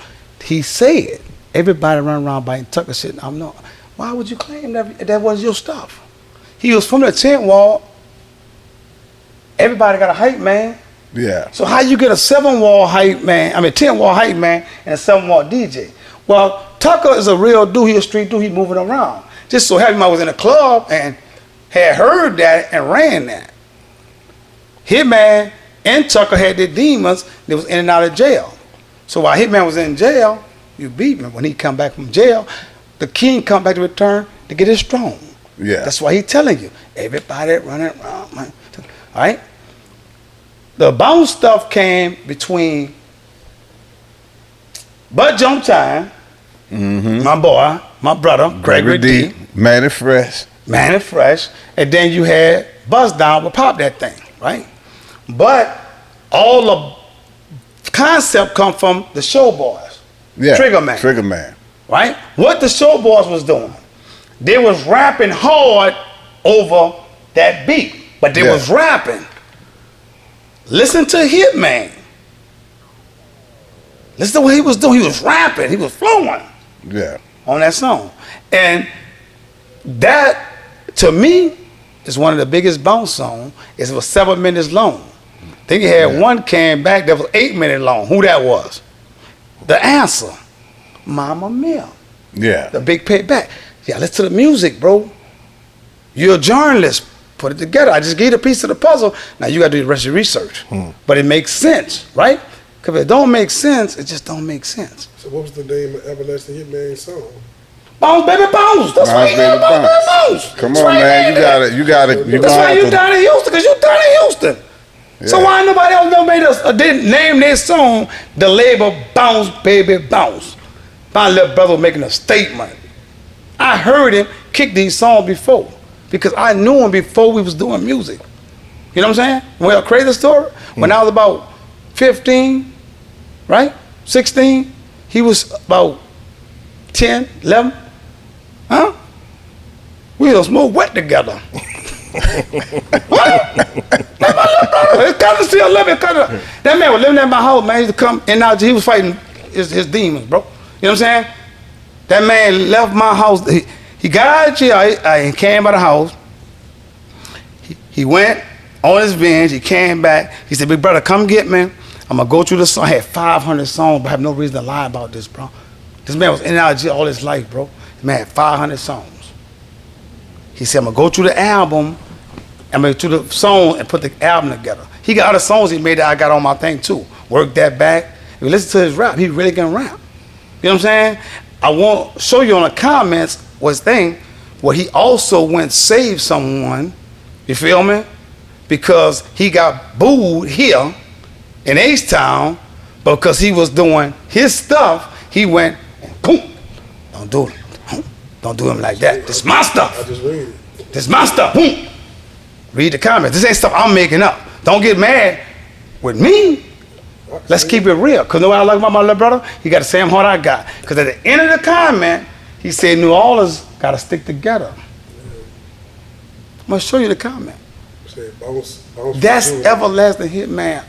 He said, everybody running around biting Tucker shit. I'm not. Why would you claim that was your stuff? He was from the tent wall. Everybody got a hype man. Yeah. So how you get a 7-wall hype man, 10-wall hype man and a 7-wall DJ? Well, Tucker is a real dude. He a street dude. He moving around. Just so happy I was in a club and had heard that and ran that. Hitman and Tucker had their demons that was in and out of jail. So while Hitman was in jail, you beat me. When he come back from jail, the king come back to return to get his throne. Yeah. That's why he telling you, everybody running around, man. All right? The bounce stuff came between Bud Jump Time, my boy, my brother, Gregory D. Man and Fresh. And then you had Buzz Down with Pop That Thing, right? But all the concept come from the Showboys. Yeah. Trigger Man. Right? What the Showboys was doing, they was rapping hard over that beat, but they was rapping. Listen to Hitman. Listen to what he was doing. He was rapping. He was flowing. Yeah. On that song. And that, to me, is one of the biggest bounce songs. It was 7 minutes long. Then you had one came back that was 8 minutes long. Who that was? The Answer. Mama Mia. Yeah. The Big Payback. Yeah, listen to the music, bro. You're a journalist. Put it together. I just gave you a piece of the puzzle. Now you got to do the rest of your research. But it makes sense, right? Because if it don't make sense, it just don't make sense. So what was the name of Everlasting Hitman song? Bounce, baby, bounce. That's why you got bounce. Come on, man. You got it. That's why you Donnie Houston, because you Donnie Houston. Yeah. So why nobody else made us didn't name their song the label Bounce, Baby, Bounce? My little brother was making a statement. I heard him kick these songs before because I knew him before we was doing music. You know what I'm saying? Well, crazy story. When I was about 15, right? 16, he was about 10, 11. Huh? We was more wet together. What? His cousin still living. That man was living at my house, man. He used to come in and out. He was fighting his demons, bro. You know what I'm saying? That man left my house. He got out of jail. He came by the house. He went on his bench. He came back. He said, "Big brother, come get me. I'm going to go through the song." I had 500 songs, but I have no reason to lie about this, bro. This man was in and out of jail all his life, bro. This man had 500 songs. He said, "I'm going to go through the album. I'm going to go through the song and put the album together." He got other songs he made that I got on my thing, too. Work that back. If you listen to his rap, he really can rap. You know what I'm saying? I want to show you on the comments what's thing where he also went save someone, you feel me? Because he got booed here in H-Town, but because he was doing his stuff, he went, boom, don't do it. Don't do him like that. This is my stuff. I just read it. This is my stuff. Boom. Read the comments. This ain't stuff I'm making up. Don't get mad with me. Let's keep it real. Because know what I like about my little brother? He got the same heart I got. Because at the end of the comment, he said New Orleans got to stick together. I'm going to show you the comment. Bounce That's everlasting hitman.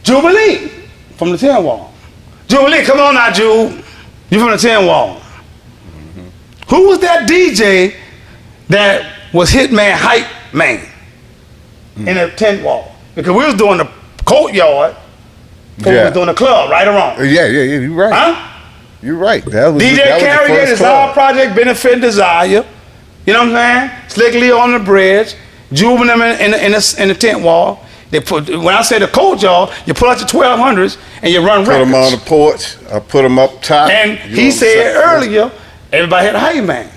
Jubilee from the 10 Wall. Jubilee, come on now, Jube. You from the 10 Wall. Mm-hmm. Who was that DJ that was hitman hype man in the 10 Wall? Because we was doing the courtyard. We was doing the club, right or wrong? Yeah, you're right. Huh? You're right. That was DJ Carrier, Desire Project, Benefit Desire. You know what I'm saying? Slick Leo on the bridge, Jube and them in the 10 Wall. They put, when I say the courtyard, you pull out your 1200s and you run records. Put them on the porch. I put them up top. And he said earlier, everybody had a hype man.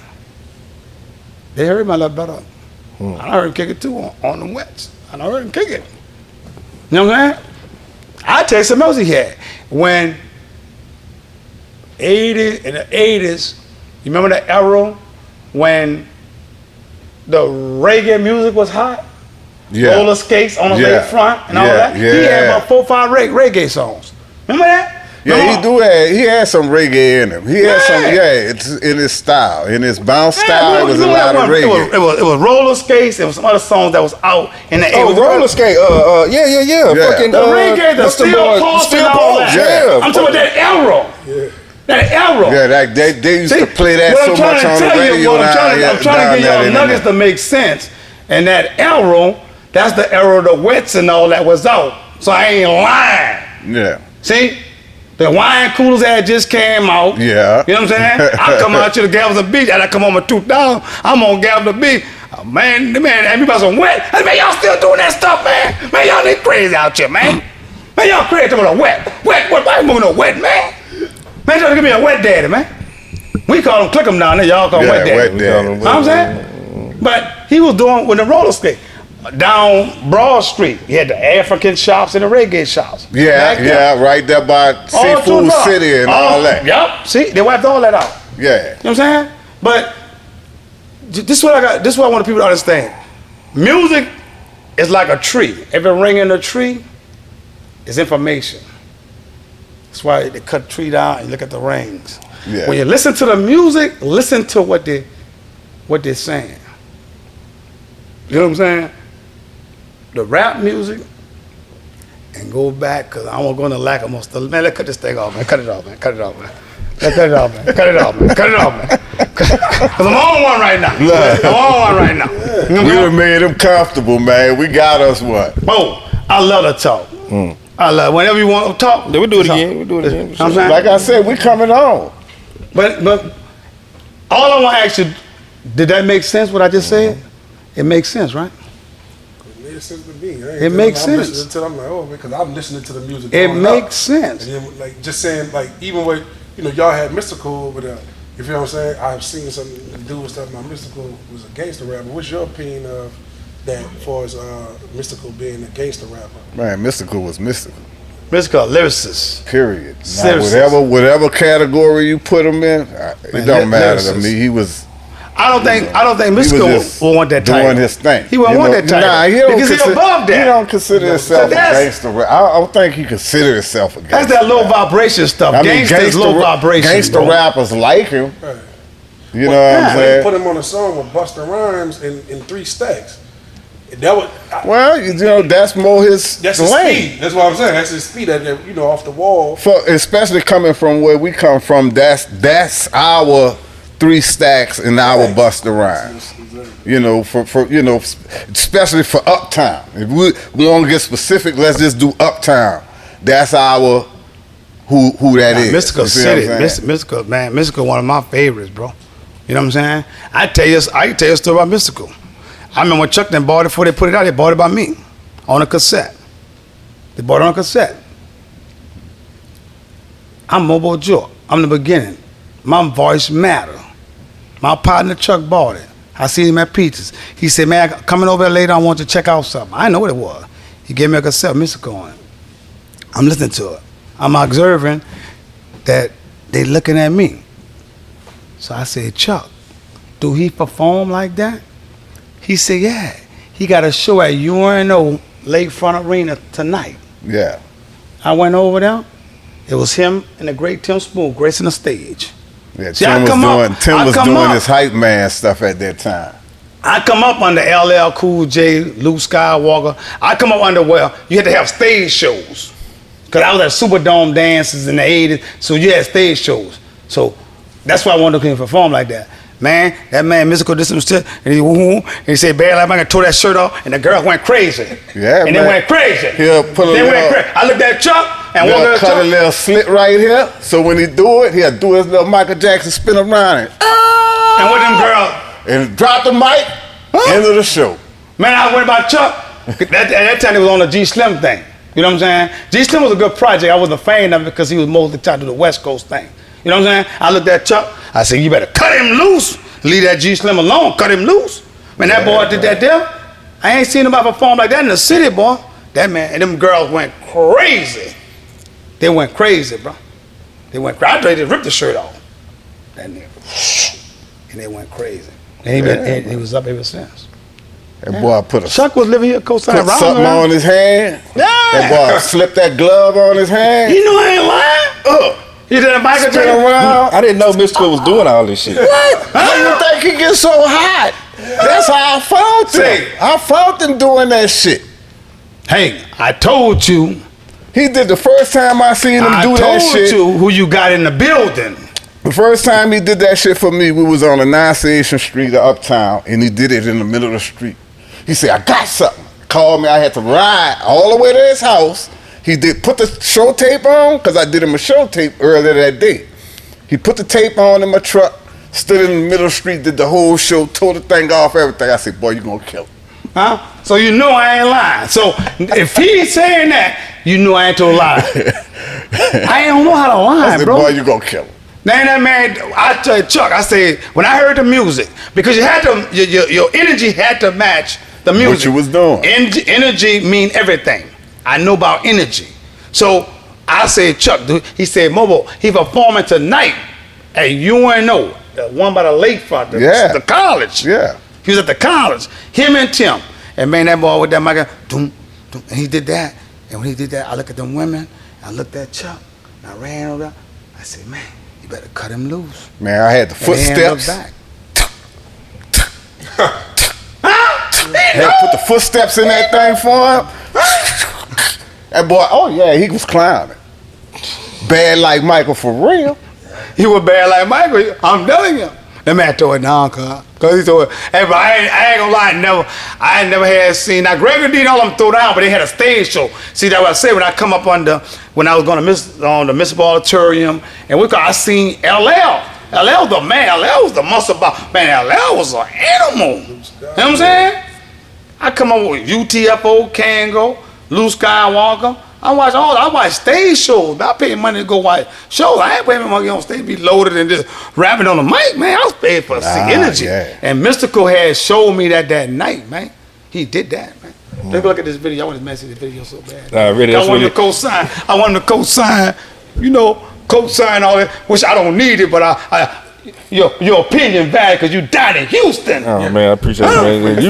They heard my little brother. I heard him kick it too on the wets. I heard him kick it. You know what I'm saying? I tell you something else he had. When in the 80s, you remember that era when the reggae music was hot? Yeah. Roller skates on the left front and all that. Yeah. He had about 4 or 5 reggae songs. Remember that? Yeah, he had some reggae in him. He had some, it's in his style. In his bounce style, it was a lot of reggae. It was roller skates, it was some other songs that was out in the roller skate, yeah. Fucking, the reggae, the steel pulse and all that. Yeah. I'm talking about that era. Yeah. That era. Yeah, they used to play that so much on the radio. I'm trying to get y'all nuggets to make sense. And that era, that's the era the wets and all that was out. So I ain't lying. Yeah. See? The wine coolers that just came out. Yeah. You know what I'm saying? I come out to the Galveston Beach and I come on my 2000. I'm on Galveston Beach. Oh, man, everybody some wet. I said, man, y'all still doing that stuff, man? Man, y'all ain't crazy out here, man. Man, y'all crazy about a wet. Why you moving a wet, man? Man, trying to give me a wet daddy, man. We call them click them down there. Y'all call them wet daddy. You know what I'm saying? But he was doing with the roller skate. Down Broad Street, he had the African shops and the reggae shops. Yeah, right there by Seafood City and all that. Yep. See, they wiped all that out. Yeah. You know what I'm saying? But this is what I got. This is what I want people to understand. Music is like a tree. Every ring in a tree is information. That's why they cut the tree down and look at the rings. Yeah. When you listen to the music, listen to what they're saying. You know what I'm saying? The rap music, and go back, because I won't go into lack of most. Man, let's cut this thing off, man. Cut it off, man. Cut it off, man. Let's cut it off, man. Cut it off, man. Cut it off, man. Because I'm on one right now. I'm on one right now. We done made him comfortable, man. We got us what? Oh, I love to talk. I love whenever you want to talk. Yeah, we do it again. We do it again. I'm saying? Like I said, we coming on. But all I want to ask you, did that make sense, what I just said? It makes sense, right? It makes sense to me. It makes sense. I'm like, oh, because I'm listening to the music. It makes sense. And then, like, just saying, like, even with, y'all had Mystical, but you feel what I'm saying? I've seen something do with stuff. My Mystical was a gangster rapper. What's your opinion of that, as far as Mystical being a gangster rapper? Man, Mystical was mystical. Mystical lyricist. Period. Now, whatever category you put him in, it don't matter to me. He was. I don't think Mystical will want that title. Doing his thing. He won't want that title. Nah, he don't because he's above that. He don't consider himself a gangster. I don't think he consider himself a gangster. That's that low vibration stuff. Gangster's low vibration. Gangster rappers like him. Right. You know what I'm saying? They put him on a song with Busta Rhymes in 3 Stacks. That Well, that's more his that's lane. His speed. That's what I'm saying. That's his speed. That off the wall. Especially coming from where we come from, that's our 3 Stacks and our Busta Rhymes. For especially for Uptown. If we want to get specific, let's just do Uptown. That's our who that is. Mystical City, Mystical, man. Mystical, one of my favorites, bro. You know what I'm saying? I can tell you a story about Mystical. I remember when Chuck then bought it before they put it out. They bought it by me on a cassette. They bought it on a cassette. I'm Mobo Joe. I'm the beginning. My voice matter. My partner Chuck bought it. I seen him at Peaches. He said, man, coming over there later, I want you to check out something. I didn't know what it was. He gave me a cassette, Mystical on it. I'm listening to it. I'm observing that they looking at me. So I said, Chuck, do he perform like that? He said, yeah. He got a show at UNO Lakefront Arena tonight. Yeah. I went over there. It was him and the great Tim Spoon gracing the stage. Yeah, See, Tim was doing his hype man stuff at that time. I come up under LL Cool J, Luke Skywalker. I come up under where you had to have stage shows. Because I was at Superdome dances in the 80s, so you had stage shows. So that's why I wanted to perform like that. Man, that man, mystical distance, and he said, "Bad like I tore that shirt off," and the girl went crazy. Yeah, and man. they went crazy. He'll put a little, I looked at Chuck and he'll cut a little slit right here. So when he do it, he'll do his little Michael Jackson spin around it. And with them girls. And drop the mic, end of the show. Man, I went by Chuck. At that time, it was on the G Slim thing. You know what I'm saying? G Slim was a good project. I wasn't a fan of it because he was mostly trying to do the West Coast thing. You know what I'm saying? I looked at Chuck. I said, you better cut him loose. Leave that G Slim alone. Cut him loose. Man, that boy did that there. I ain't seen nobody perform like that in the city, boy. That man, and them girls went crazy. They went crazy, bro. They went crazy. I just ripped the shirt off. That nigga. And they went crazy. And he was up ever since. That boy put Chuck was living here coast put something on his hand. Yeah. That boy slipped that glove on his hand. You know I ain't lying. He did a Michael Jackson around. I didn't know Mystical was doing all this shit. What? How you think he gets so hot? That's how I felt him. I felt him doing that shit. Hey, I told you. He did the first time I seen him do that shit. I told you who you got in the building. The first time he did that shit for me, we was on a 9 Station Street of Uptown, and he did it in the middle of the street. He said, I got something. Called me, I had to ride all the way to his house. He did put the show tape on, because I did him a show tape earlier that day. He put the tape on in my truck, stood in the middle of the street, did the whole show, tore the thing off, everything. I said, boy, you gonna kill him. Huh? So you know I ain't lying. So if he's saying that, you know I ain't told a lie. I don't know how to lie, I said, bro. boy, you gonna kill him. Then that man, I tell Chuck, I said, when I heard the music, because you had to, your energy had to match the music. What you was doing. Energy mean everything. I know about energy. So I said, Chuck, he said, Mobo, he performing tonight at UNO, the one by the lakefront, the college. Yeah. He was at the college, him and Tim. And man, that boy with that mic, doom, doom, and he did that. And when he did that, I looked at them women, I looked at Chuck, and I ran over there. I said, man, you better cut him loose. Man, I had the footsteps. Had put the footsteps in that thing for him. That boy, oh yeah, he was clowning. Bad like Michael for real. He was bad like Michael. I'm telling you. That man tore it down, cause he tore it. Hey, but I ain't gonna lie, I ain't never had seen. Now Gregory did all them throw down, but they had a stage show. See, that's what I said when I come up when I was gonna miss on the Municipal Auditorium, and I seen LL. LL the man. LL was the muscle ball. Man, LL was an animal. You know what I'm saying? I come up with UTFO, Kango, Luke Skywalker. I watch stage shows. I pay money to go watch shows. I ain't paying money on stage, be loaded and just rapping on the mic, man. I was paid for energy. Yeah. And Mystical had showed me that night, man. He did that, man. Take a look at this video. I want to mess with this video so bad. I want him to co-sign. I want him to co-sign, co-sign all that, which I don't need it, but your opinion valid because you Donnie Houston. Oh man, I appreciate it, man.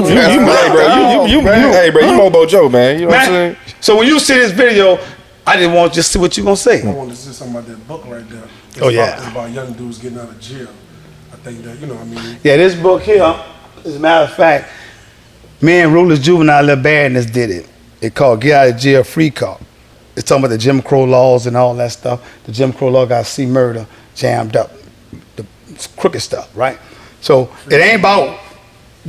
You Mobo Joe, man. You know what I'm saying? So when you see this video, I didn't want to just see what you gonna say. I want to say something about that book right there. It's about young dudes getting out of jail. I think that Yeah, this book here, as a matter of fact, me and Ruthless Juveniles, Little Badness did it. It's called Get Out of Jail Free Card. It's talking about the Jim Crow laws and all that stuff. The Jim Crow law got C murder jammed up. The crooked stuff, right? So it ain't about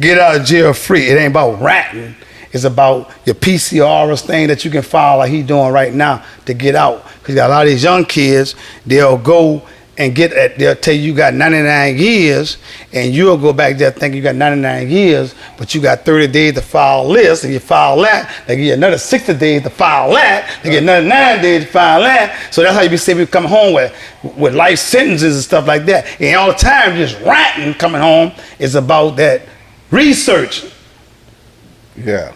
get out of jail free. It ain't about ratting. It's about your PCRS thing that you can file like he doing right now to get out. Because you got a lot of these young kids, they'll go and they'll tell you got 99 years, and you'll go back there thinking you got 99 years, but you got 30 days to file this, and you file that, they give you another 60 days to file that, they get another 9 days to file that. So that's how you be saying we come home with life sentences and stuff like that. And all the time just ranting coming home is about that research. Yeah.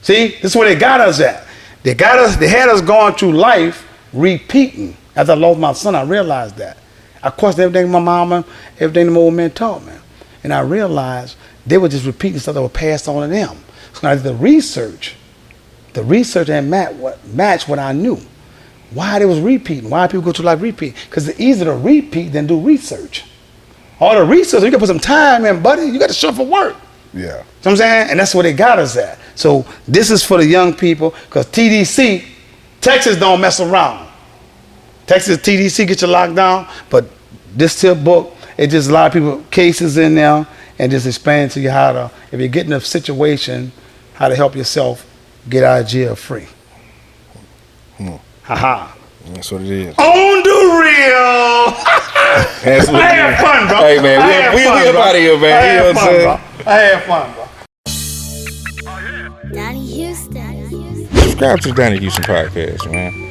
See, this is where they got us at. They had us going through life repeating. As I lost my son, I realized that. I questioned everything my mama, everything the old men taught me. And I realized they were just repeating stuff that was passed on to them. So when I did the research had matched what I knew. Why they was repeating? Why people go through life repeating? Because it's easier to repeat than do research. All the research, you got to put some time in, buddy. You got to show up for work. Yeah. You know what I'm saying? And that's where they got us at. So this is for the young people, because TDC, Texas don't mess around. Texas TDC get you locked down, but this tip book, it just a lot of people cases in there and just explain to you how to, if you get in a situation, how to help yourself get out of jail free. Haha. That's what it is. On the real. I had fun, bro. Hey, man, we up out of here, man. You know what I'm saying? I had fun, bro. Donnie Houston. Subscribe to the Donnie Houston Podcast, man.